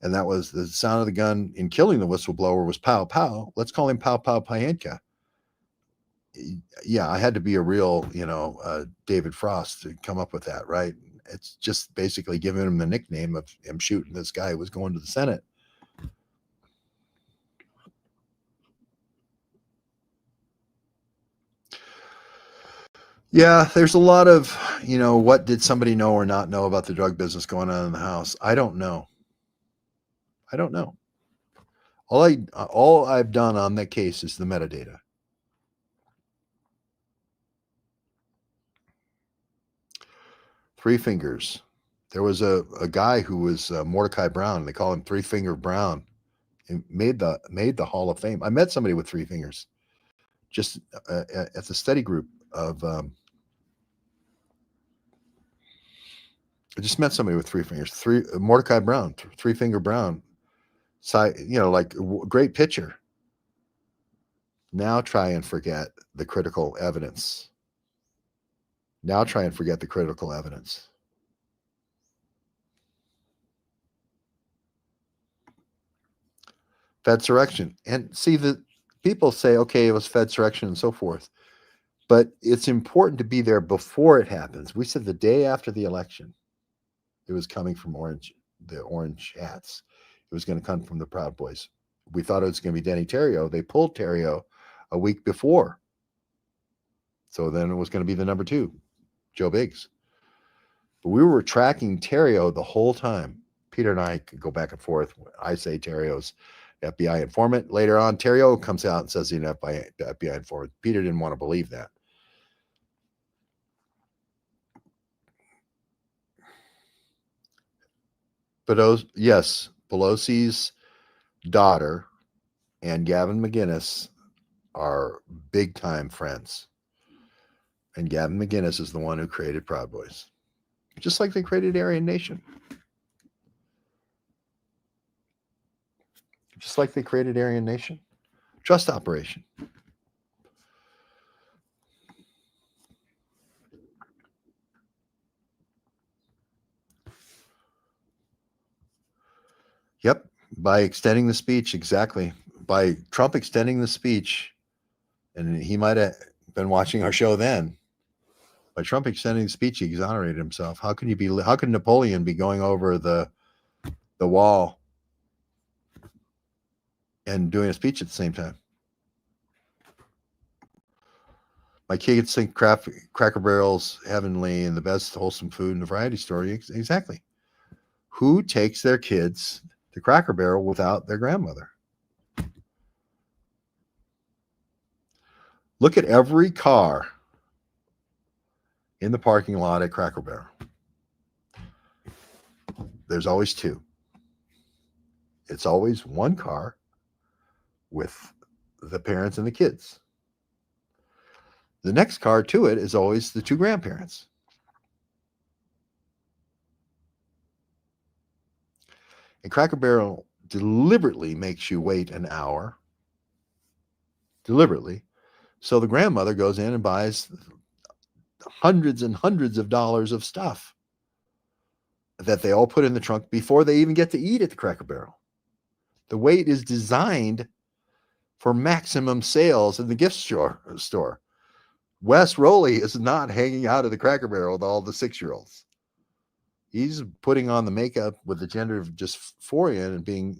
and that was the sound of the gun in killing the whistleblower was pow, pow, let's call him Pow Pow Pyenka. Yeah, I had to be a real, David Frost to come up with that, right? It's just basically giving him the nickname of him shooting this guy who was going to the Senate. Yeah, there's a lot of, what did somebody know or not know about the drug business going on in the house? I don't know. All I've done on that case is the metadata. Three Fingers. There was a guy who was Mordecai Brown. They call him Three Finger Brown. He made the Hall of Fame. I met somebody with 3 fingers, just at the study group of. I just met somebody with 3 fingers. Mordecai Brown, Three Finger Brown. Great picture. Now try and forget the critical evidence. Fedsurrection. And see, the people say, okay, it was Fedsurrection and so forth. But it's important to be there before it happens. We said the day after the election, it was coming from the orange hats. It was going to come from the Proud Boys. We thought it was going to be Denny Terrio. They pulled Terrio a week before. So then it was going to be the number 2, Joe Biggs. But we were tracking Terrio the whole time. Peter and I could go back and forth. I say Terrio's FBI informant. Later on, Terrio comes out and says he's an FBI informant. Peter didn't want to believe that. But yes, Pelosi's daughter and Gavin McInnes are big time friends. And Gavin McInnes is the one who created Proud Boys, just like they created Aryan Nation. Just like they created Aryan Nation. Trust operation. Yep. By extending the speech, exactly. By Trump extending the speech, and he might have been watching our show then. By Trump extending the speech, he exonerated himself. How could Napoleon be going over the wall and doing a speech at the same time? My kids think Cracker Barrel's heavenly and the best wholesome food in the variety store. Exactly. Who takes their kids to Cracker Barrel without their grandmother? Look at every car in the parking lot at Cracker Barrel. There's always two. It's always one car with the parents and the kids. The next car to it is always the two grandparents. And Cracker Barrel deliberately makes you wait an hour. Deliberately. So the grandmother goes in and buys hundreds and hundreds of dollars of stuff that they all put in the trunk before they even get to eat at the Cracker Barrel. The wait is designed for maximum sales in the gift store. Wes Rowley is not hanging out at the Cracker Barrel with all the 6-year-olds. He's putting on the makeup with the gender of dysphoria and being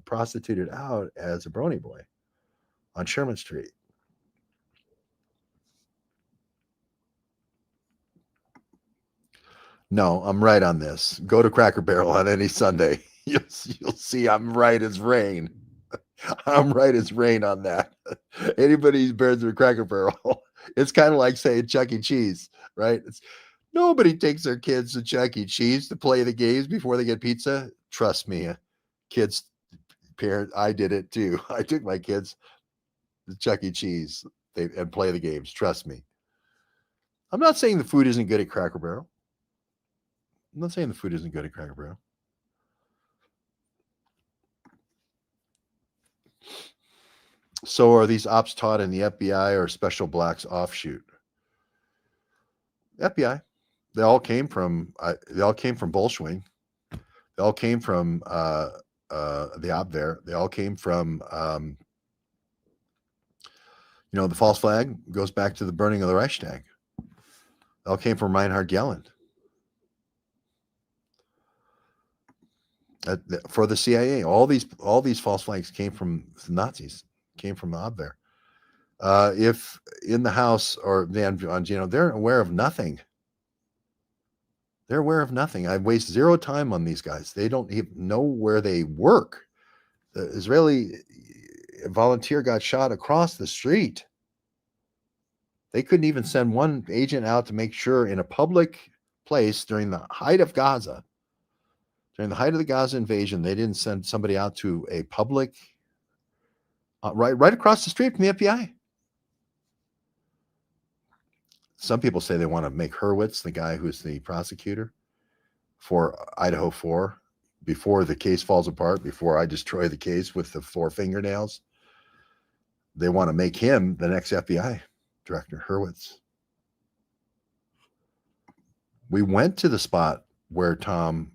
prostituted out as a brony boy on Sherman Street. No, I'm right on this. Go to Cracker Barrel on any Sunday. You'll see I'm right as rain. I'm right as rain on that. Anybody who's been to a Cracker Barrel, it's kind of like saying Chuck E. Cheese, right? Nobody takes their kids to Chuck E. Cheese to play the games before they get pizza. Trust me, kids, parents, I did it too. I took my kids to Chuck E. Cheese and play the games. Trust me. I'm not saying the food isn't good at Cracker Barrel. I'm not saying the food isn't good at Cracker Barrel. So are these ops taught in the FBI or Special Blacks offshoot? FBI. They all came from Bolshewing. They all came from the Abwehr. They all came from the false flag goes back to the burning of the Reichstag. They all came from Reinhard Gehlen. For the CIA, all these false flags came from the Nazis, came from the Abwehr. If in the House or Van Bongino, they're aware of nothing. They're aware of nothing. I waste zero time on these guys. They don't even know where they work. The Israeli volunteer got shot across the street. They couldn't even send one agent out to make sure in a public place during the height of Gaza. During the height of the Gaza invasion, they didn't send somebody out to a public right across the street from the FBI. Some people say they want to make Hurwitz, the guy who's the prosecutor for Idaho 4, before the case falls apart, before I destroy the case with the 4 fingernails. They want to make him the next FBI director, Hurwitz. We went to the spot where Tom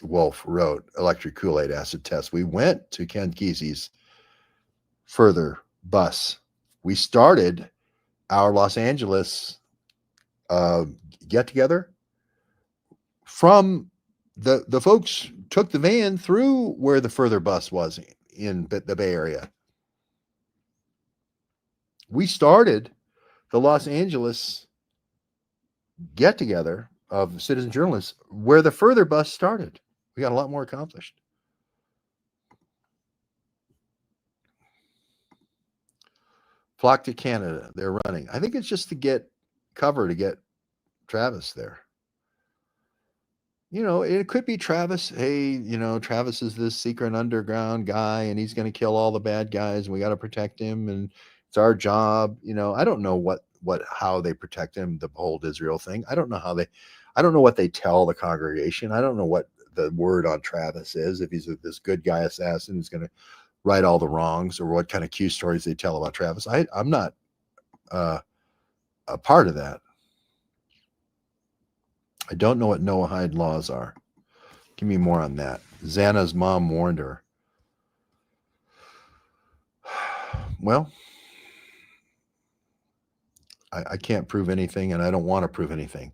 Wolfe wrote Electric Kool-Aid Acid Test. We went to Ken Kesey's further bus. We started our Los Angeles get-together from the folks took the van through where the further bus was in the Bay Area. We started the Los Angeles get-together of citizen journalists, where the further bus started. We got a lot more accomplished. Flock to Canada. They're running. I think it's just to get cover, to get Travis there. You know, it could be Travis. Hey, you know, Travis is this secret underground guy and he's going to kill all the bad guys and we got to protect him and it's our job. You know, I don't know how they protect him, the whole Israel thing. I don't know what they tell the congregation. I don't know what the word on Travis is, if he's this good guy assassin who's going to right all the wrongs, or what kind of Q stories they tell about Travis. I'm not a part of that. I don't know what Noahide laws are. Give me more on that. Xana's mom warned her. Well, I can't prove anything, and I don't want to prove anything.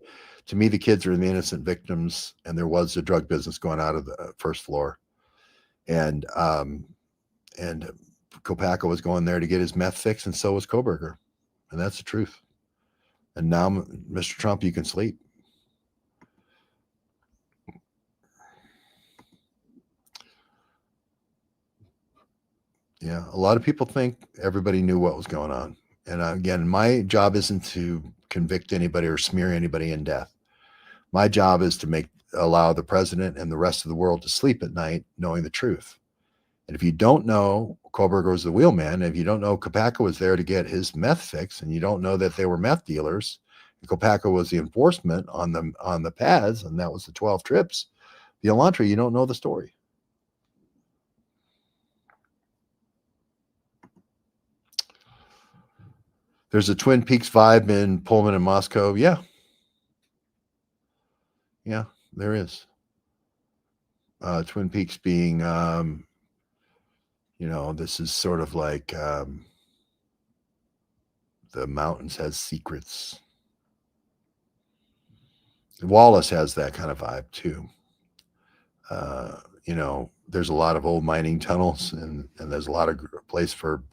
To me, the kids are the innocent victims, and there was a drug business going out of the first floor. And Kopacka was going there to get his meth fix, and so was Koberger. And that's the truth. And now, Mr. Trump, you can sleep. Yeah, a lot of people think everybody knew what was going on. And again, my job isn't to convict anybody or smear anybody in death. My job is to allow the president and the rest of the world to sleep at night knowing the truth. And if you don't know Koberger was the wheelman, if you don't know Kopacka was there to get his meth fix, and you don't know that they were meth dealers, and Kopacka was the enforcement on the pads, and that was the 12 trips, the Elantra, you don't know the story. There's a Twin Peaks vibe in Pullman and Moscow. Yeah. Yeah, there is. Twin Peaks being, this is sort of like the mountains has secrets. Wallace has that kind of vibe too. There's a lot of old mining tunnels, and there's a lot of place for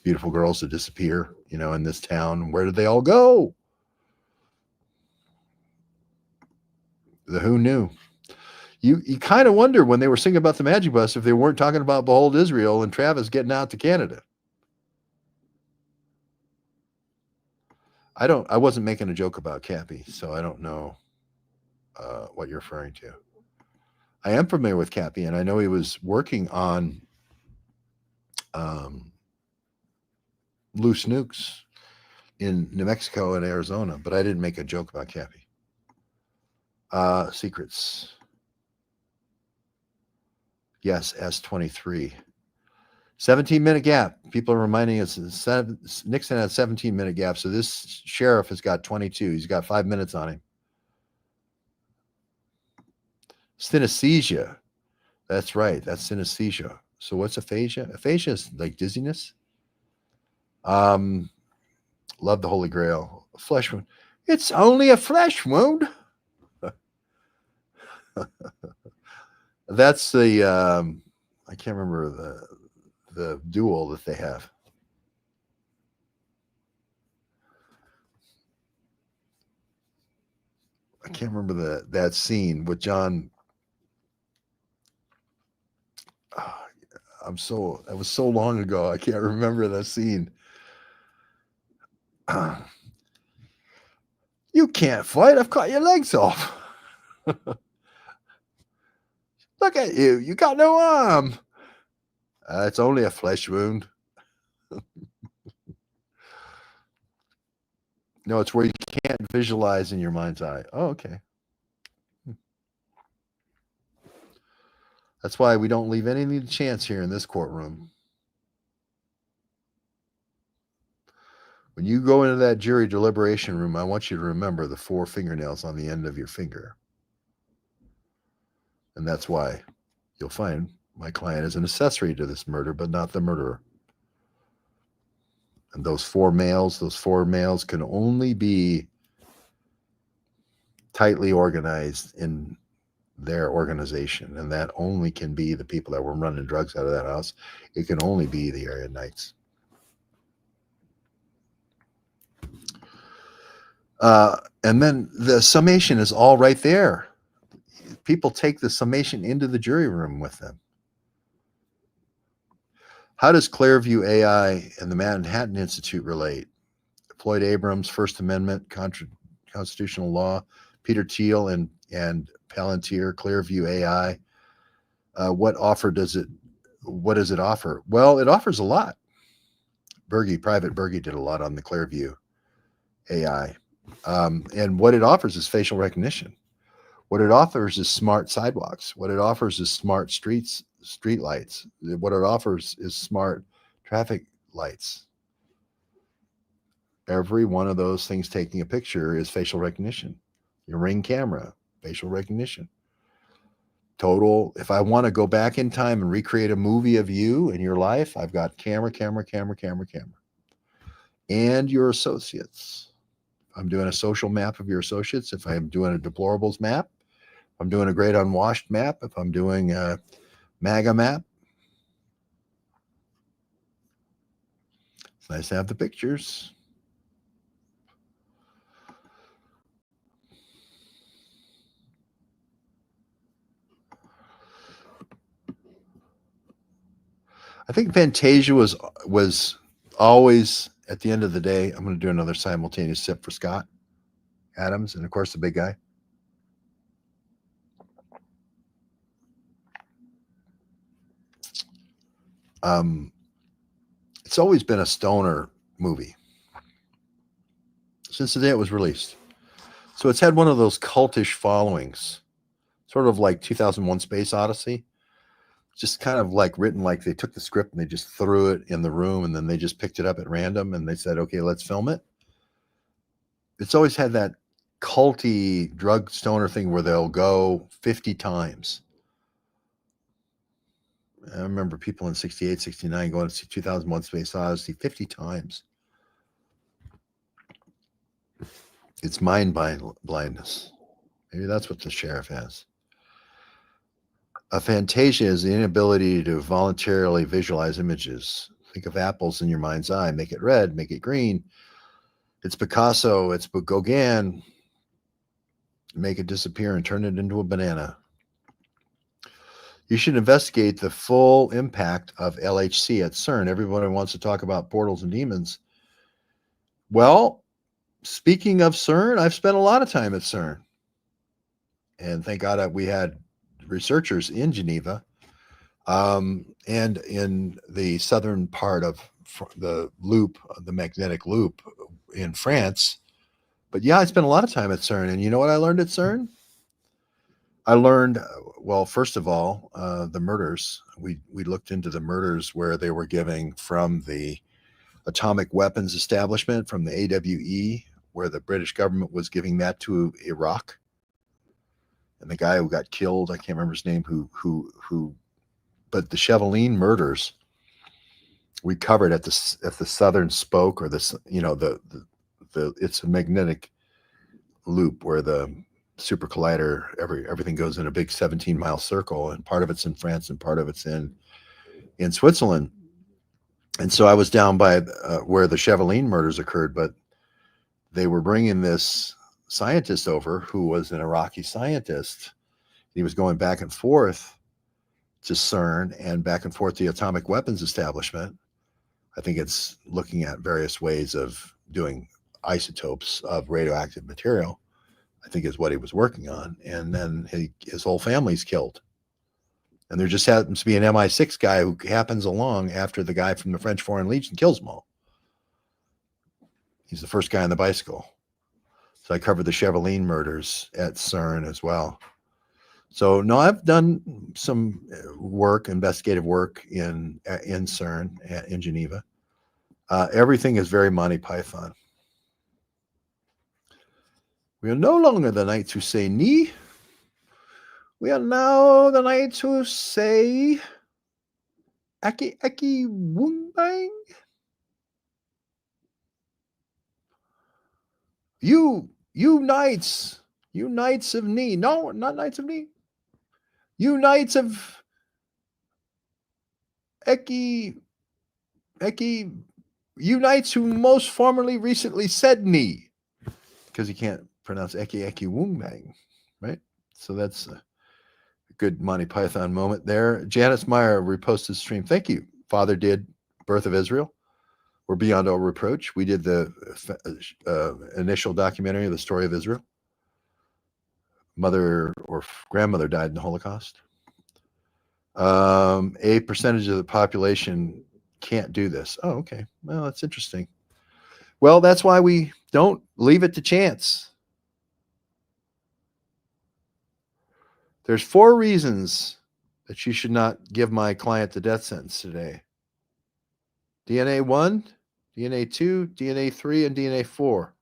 beautiful girls to disappear, in this town. Where did they all go? Who knew? You kind of wonder when they were singing about the Magic Bus if they weren't talking about Behold Israel and Travis getting out to Canada. I wasn't making a joke about Cappy, so I don't know what you're referring to. I am familiar with Cappy, and I know he was working on loose nukes in New Mexico and Arizona, but I didn't make a joke about Cappy. Secrets. Yes, S23. 17-minute gap. People are reminding us Nixon had a 17-minute gap, so this sheriff has got 22. He's got 5 minutes on him. Synesthesia. That's right. That's synesthesia. So what's aphasia? Aphasia is like dizziness. Love the Holy Grail. A flesh wound. It's only a flesh wound. That's the I can't remember the duel that they have. I can't remember that scene with John. That was so long ago. I can't remember that scene. You can't fight. I've cut your legs off. Look at you. You got no arm. It's only a flesh wound. No, it's where you can't visualize in your mind's eye. Oh, okay. That's why we don't leave any chance here in this courtroom. When you go into that jury deliberation room, I want you to remember the 4 fingernails on the end of your finger. And that's why you'll find my client is an accessory to this murder, but not the murderer. And those 4 males can only be tightly organized in their organization. And that only can be the people that were running drugs out of that house. It can only be the area Knights. And then the summation is all right there. People take the summation into the jury room with them. How does Clearview AI and the Manhattan Institute relate? Floyd Abrams, First Amendment, constitutional law, Peter Thiel and Palantir, Clearview AI. What does it offer? Well, it offers a lot. Private Berge did a lot on the Clearview AI. And what it offers is facial recognition. What it offers is smart sidewalks. What it offers is smart street lights. What it offers is smart traffic lights. Every one of those things taking a picture is facial recognition. Your Ring camera, facial recognition. Total. If I want to go back in time and recreate a movie of you in your life, I've got camera, and your associates. I'm doing a social map of your associates. If I'm doing a deplorables map, if I'm doing a great unwashed map, if I'm doing a MAGA map, it's nice to have the pictures. I think Fantasia was always, at the end of the day, I'm going to do another simultaneous sip for Scott Adams and, of course, the big guy. It's always been a stoner movie since the day it was released. So it's had one of those cultish followings, sort of like 2001 Space Odyssey. Just kind of like written like they took the script and they just threw it in the room and then they just picked it up at random and they said, okay, let's film it. It's always had that culty drug stoner thing where they'll go 50 times. I remember people in 68, 69 going to see 2001 Space Odyssey 50 times. It's mind blindness. Maybe that's what the sheriff has. A fantasia is the inability to voluntarily visualize images. Think of apples in your mind's eye. Make it red, make it green. It's Picasso, it's Gauguin. Make it disappear and turn it into a banana. You should investigate the full impact of LHC at CERN. Everybody wants to talk about portals and demons. Well, speaking of CERN, I've spent a lot of time at CERN. And thank God that we had researchers in Geneva and in the southern part of the loop, the magnetic loop in France. But yeah, I spent a lot of time at CERN. And you know what I learned at CERN? I learned, well, first of all, the murders. We looked into the murders where they were giving from the atomic weapons establishment, from the AWE, where the British government was giving that to Iraq. And the guy who got killed, I can't remember his name, but the Chevaline murders we covered at the southern spoke, or this, it's a magnetic loop where the super collider, everything goes in a big 17-mile circle, and part of it's in France and part of it's in Switzerland. And so I was down by where the Chevaline murders occurred, but they were bringing this scientist over who was an Iraqi scientist. He was going back and forth to CERN and back and forth to the atomic weapons establishment. I think it's looking at various ways of doing isotopes of radioactive material, I think is what he was working on. And then his whole family's killed. And there just happens to be an MI6 guy who happens along after the guy from the French Foreign Legion kills them all. He's the first guy on the bicycle. So I covered the Chevaline murders at CERN as well. So no, I've done some investigative work in CERN in Geneva. Everything is very Monty Python. We are no longer the knights who say ni. We are now the knights who say aki aki woom bang. You knights of ni. No, not knights of ni. You knights of Eki, you knights who most formerly recently said ni, because he can't pronounced Eki Eki Woong Bang, right? So that's a good Monty Python moment there. Janice Meyer reposted stream. Thank you. Father did Birth of Israel. We're beyond all reproach. We did the initial documentary of the story of Israel. Mother or grandmother died in the Holocaust. A percentage of the population can't do this. Oh, okay. Well, that's interesting. Well, that's why we don't leave it to chance. There's 4 reasons that you should not give my client the death sentence today. DNA 1, DNA 2, DNA 3, and DNA 4.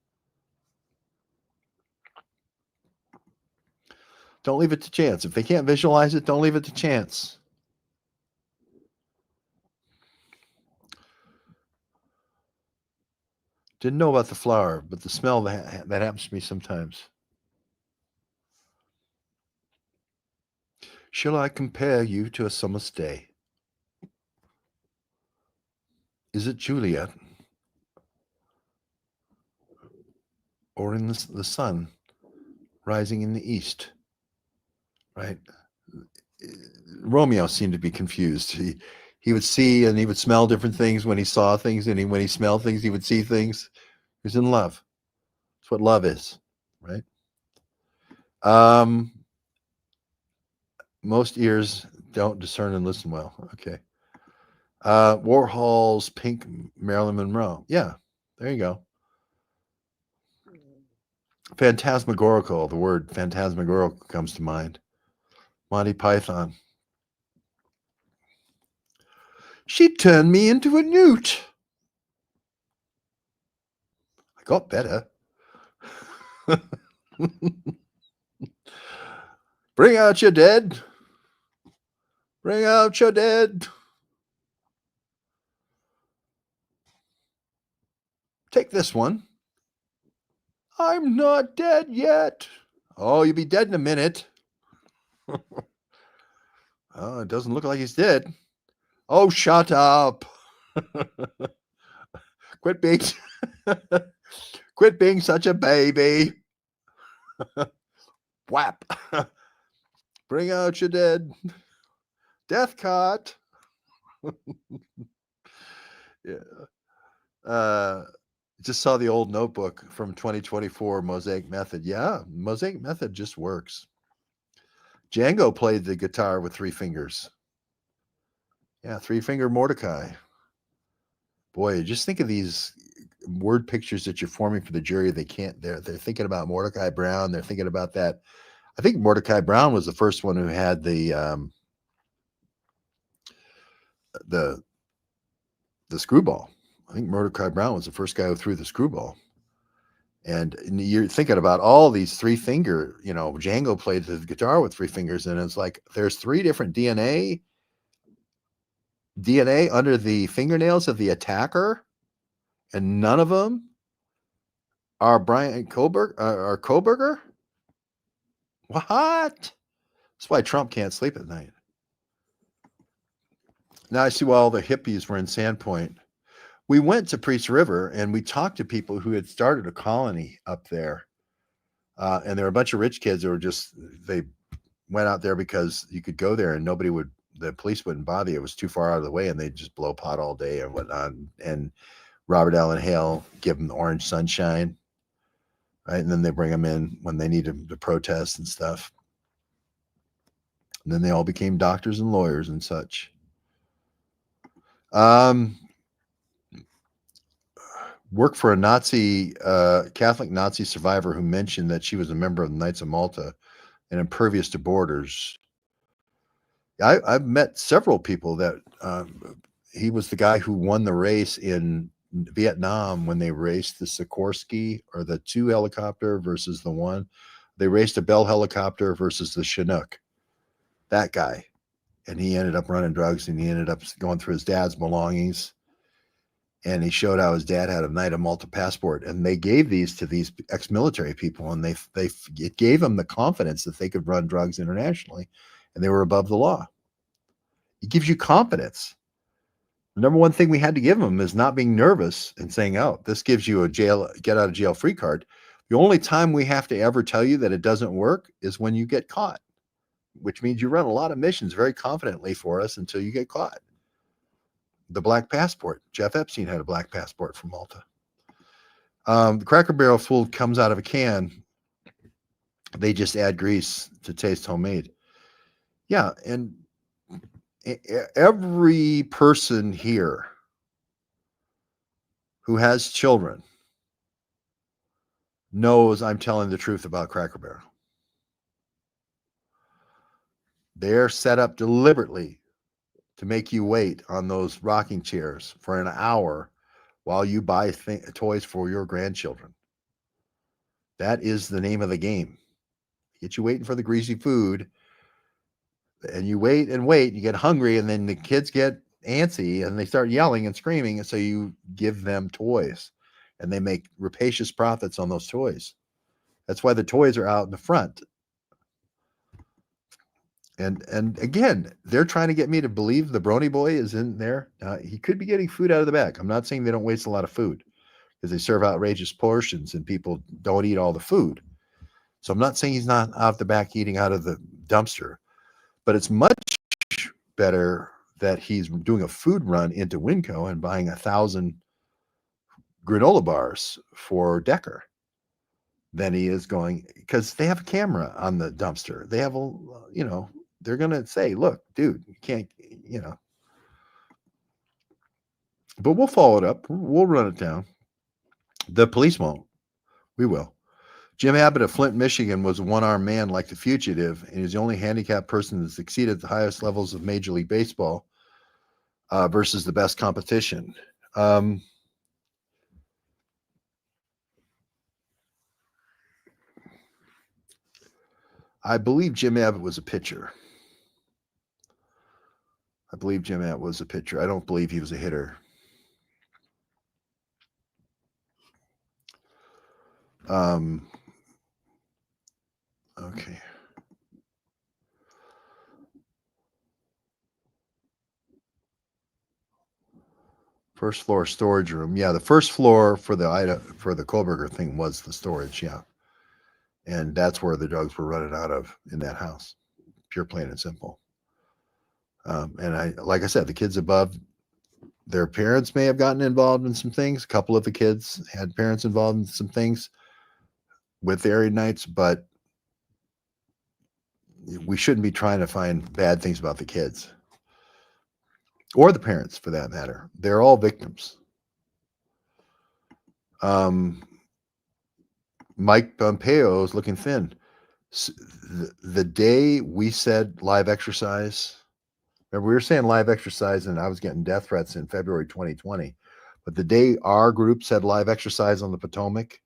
Don't leave it to chance. If they can't visualize it, don't leave it to chance. Didn't know about the flower, but the smell, that happens to me sometimes. Shall I compare you to a summer's day? Is it Juliet? Or in the sun rising in the east? Right? Romeo seemed to be confused. He would see and he would smell different things when he saw things, and when he smelled things, he would see things. He was in love. That's what love is, right? Most ears don't discern and listen well. Okay. Warhol's Pink Marilyn Monroe. Yeah, there you go. Phantasmagorical. The word phantasmagorical comes to mind. Monty Python. She turned me into a newt. I got better. Bring out your dead. Bring out your dead. Take this one. I'm not dead yet. Oh, you'll be dead in a minute. Oh, it doesn't look like he's dead. Oh, shut up. Quit being such a baby. Whap. Bring out your dead. Death cot. Yeah. Just saw the old notebook from 2024, Mosaic Method. Yeah, Mosaic Method just works. Django played the guitar with 3 fingers. Yeah, 3-finger Mordecai. Boy, just think of these word pictures that you're forming for the jury. They're thinking about Mordecai Brown. They're thinking about that. I think Mordecai Brown was the first one who had the screwball. I think Mordecai Brown was the first guy who threw the screwball. And you're thinking about all these 3-finger, Django played the guitar with 3 fingers, and it's like there's 3 different DNA under the fingernails of the attacker, and none of them are Brian Koberger. What? That's why Trump can't sleep at night. Now I see why all the hippies were in Sandpoint. We went to Priest River and we talked to people who had started a colony up there. And there were a bunch of rich kids who they went out there because you could go there and the police wouldn't bother you. It was too far out of the way, and they'd just blow pot all day and whatnot. And Robert Allen Hale give them the orange sunshine, right? And then they bring them in when they need them to protest and stuff. And then they all became doctors and lawyers and such. Worked for a Catholic Nazi survivor who mentioned that she was a member of the Knights of Malta and impervious to borders. I've met several people that he was the guy who won the race in Vietnam when they raced the Sikorsky, or the 2 helicopter versus the 1. They raced a Bell helicopter versus the Chinook. That guy. And he ended up running drugs, and he ended up going through his dad's belongings. And he showed how his dad had a Knight of Malta passport, and they gave these to these ex-military people, and it gave them the confidence that they could run drugs internationally, and they were above the law. It gives you confidence. The number one thing we had to give them is not being nervous and saying, "Oh, this gives you a get out of jail free card." The only time we have to ever tell you that it doesn't work is when you get caught, which means you run a lot of missions very confidently for us until you get caught. The black passport. Jeff Epstein had a black passport from Malta. The Cracker Barrel food comes out of a can. They just add grease to taste homemade. Yeah, and every person here who has children knows I'm telling the truth about Cracker Barrel. They're set up deliberately to make you wait on those rocking chairs for an hour while you buy toys for your grandchildren. That is the name of the game. Get you waiting for the greasy food, and you wait and wait, you get hungry, and then the kids get antsy and they start yelling and screaming, and so you give them toys, and they make rapacious profits on those toys. That's why the toys are out in the front. And again, they're trying to get me to believe the Brony Boy is in there. He could be getting food out of the back. I'm not saying they don't waste a lot of food, because they serve outrageous portions and people don't eat all the food. So I'm not saying he's not out the back eating out of the dumpster, but it's much better that he's doing a food run into Winco and buying 1,000 granola bars for Decker than he is going, because they have a camera on the dumpster. They have a, they're going to say, look, dude, you can't, but we'll follow it up. We'll run it down. The police won't. We will. Jim Abbott of Flint, Michigan was a one-armed man like the fugitive, and he's the only handicapped person that succeeded at the highest levels of Major League Baseball versus the best competition. I believe Jim Abbott was a pitcher. I don't believe he was a hitter. Okay. First floor storage room. Yeah, the first floor for the Kohlberger thing was the storage. Yeah, and that's where the drugs were running out of, in that house. Pure, plain and simple. And like I said, the kids above, their parents may have gotten involved in some things. A couple of the kids had parents involved in some things with the Aryan Knights, but we shouldn't be trying to find bad things about the kids or the parents, for that matter. They're all victims. Mike Pompeo is looking thin. The day we said live exercise, remember, we were saying live exercise, and I was getting death threats in February 2020. But the day our group said live exercise on the Potomac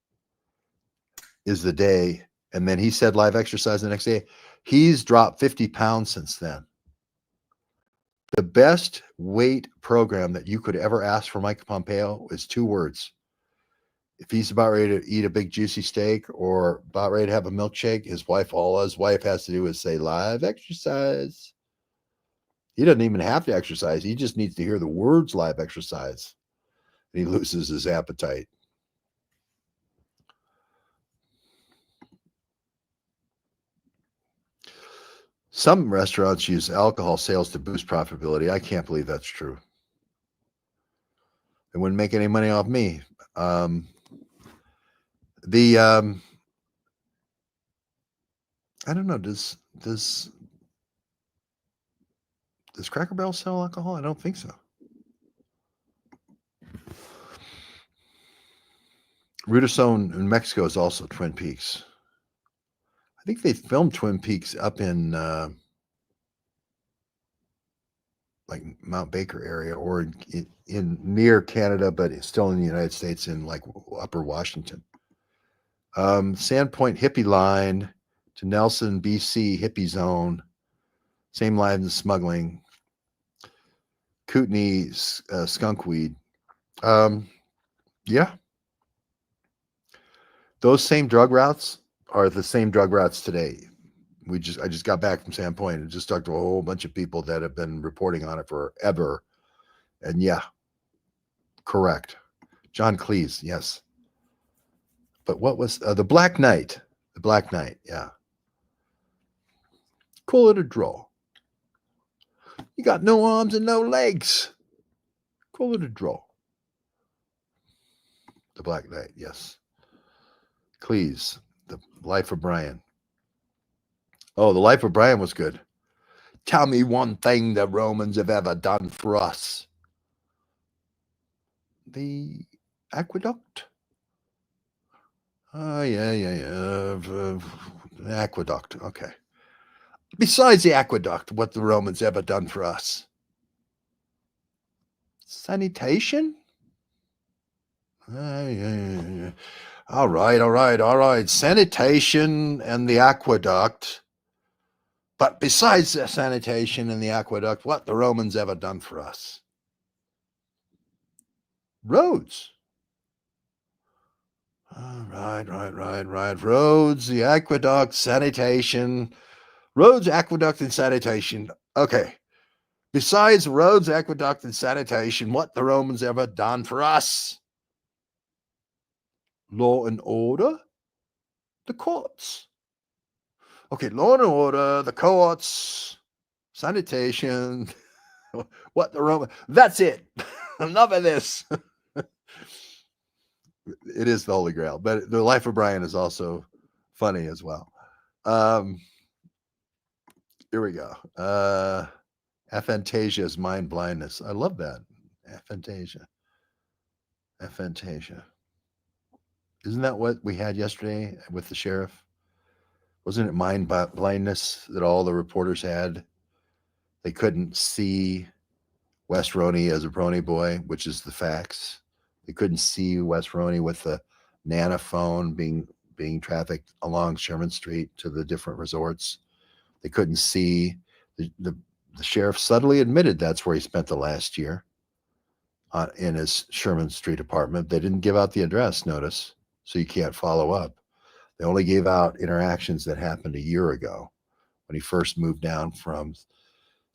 is the day. And then he said live exercise the next day. He's dropped 50 pounds since then. The best weight program that you could ever ask for Mike Pompeo is 2 words. If he's about ready to eat a big juicy steak or about ready to have a milkshake, all his wife has to do is say live exercise. He doesn't even have to exercise. He just needs to hear the words live exercise. And he loses his appetite. Some restaurants use alcohol sales to boost profitability. I can't believe that's true. They wouldn't make any money off me. I don't know. Does Cracker Barrel sell alcohol? I don't think so. Rudazone in Mexico is also Twin Peaks. I think they filmed Twin Peaks up in like Mount Baker area, or in near Canada, but it's still in the United States, in like Upper Washington. Sandpoint Hippie Line to Nelson, BC Hippie Zone. Same line as smuggling. Kootenai skunkweed. Yeah. Those same drug routes are the same drug routes today. I just got back from Sandpoint and just talked to a whole bunch of people that have been reporting on it forever. And yeah, correct. John Cleese, yes. But what was the Black Knight? The Black Knight, yeah. Call it a draw. You got no arms and no legs. Call it a draw. The Black Knight, yes. Cleese, The Life of Brian. Oh, The Life of Brian was good. Tell me one thing the Romans have ever done for us. The aqueduct? Oh, yeah. Aqueduct, okay. Besides the aqueduct, what the Romans ever done for us? Sanitation? Yeah. All right. Sanitation and the aqueduct. But besides the sanitation and the aqueduct, what the Romans ever done for us? Roads. Right. Roads, the aqueduct, sanitation. Roads, aqueduct, and sanitation. Okay. Besides roads, aqueduct, and sanitation, what the Romans ever done for us? Law and order, the courts. Okay, law and order, the courts, sanitation. What the Roman? That's it. Enough of this. It is the Holy Grail, but The Life of Brian is also funny as well. Here we go. Aphantasia mind blindness. I love that. Aphantasia. Isn't that what we had yesterday with the sheriff? Wasn't it mind blindness that all the reporters had? They couldn't see West Roney as a Roney boy, which is the facts. They couldn't see West Roney with the Nana phone being trafficked along Sherman Street to the different resorts. They couldn't see the sheriff subtly admitted that's where he spent the last year in his Sherman Street apartment. They didn't give out the address, notice, so you can't follow up. They only gave out interactions that happened a year ago when he first moved down from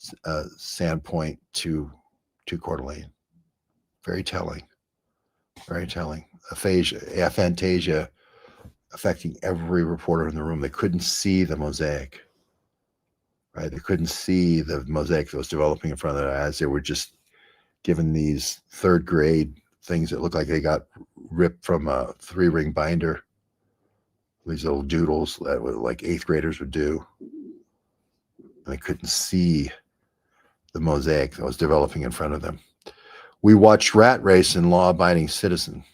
Sandpoint to Coeur d'Alene. Very telling. Aphantasia affecting every reporter in the room. They couldn't see the mosaic, right? They couldn't see the mosaic that was developing in front of their eyes. They were just given these third grade things that looked like they got ripped from a 3-ring binder. These little doodles that like 8th graders would do. And they couldn't see the mosaic that was developing in front of them. We watched Rat Race and Law Abiding Citizen.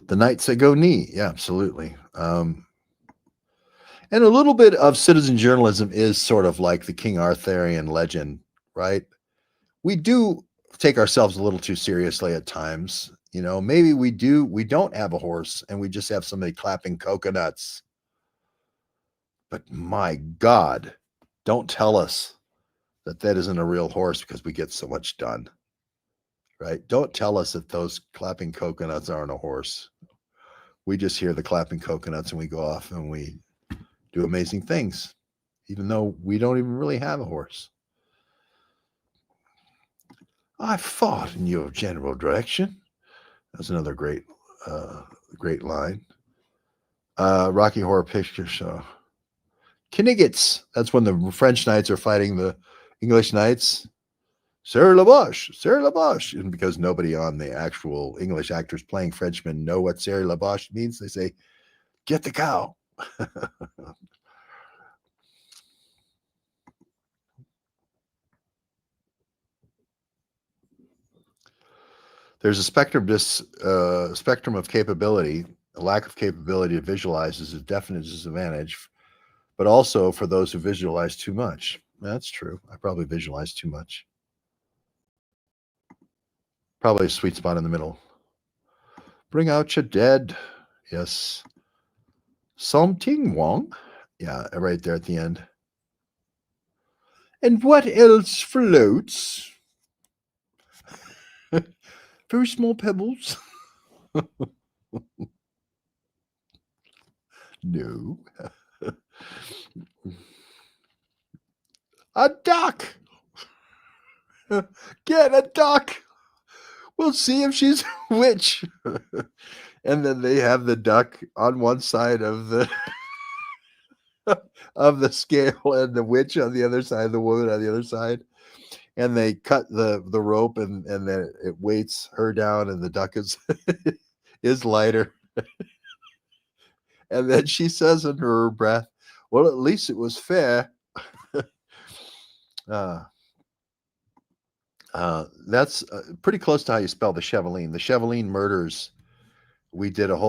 The Knights That Go Knee. Yeah, absolutely. And a little bit of citizen journalism is sort of like the King Arthurian legend, right? We do take ourselves a little too seriously at times. You know, maybe we don't have a horse and we just have somebody clapping coconuts. But my God, don't tell us that isn't a real horse because we get so much done, right? Don't tell us that those clapping coconuts aren't a horse. We just hear the clapping coconuts and we go off and we do amazing things, even though we don't even really have a horse. I fought in your general direction. That's another great line. Rocky Horror Picture Show. Kniggets. That's when the French knights are fighting the English knights. Sir Laboche. And because nobody on the actual English actors playing Frenchmen know what Sir Laboche means, they say, get the cow. There's a spectrum of capability. A lack of capability to visualize is a definite disadvantage, but also for those who visualize too much. That's true. I probably visualize too much. Probably a sweet spot in the middle. Bring out your dead. Yes. Something Wong. Yeah, right there at the end. And what else floats? Very small pebbles. No. A duck. Get a duck. We'll see if she's a witch. And then they have the duck on one side of the of the scale and the witch on the other side, the woman on the other side. And they cut the rope and then it weights her down and the duck is is lighter. And then she says under her breath, well, at least it was fair. That's pretty close to how you spell the Cheveline. The Cheveline murders, we did a whole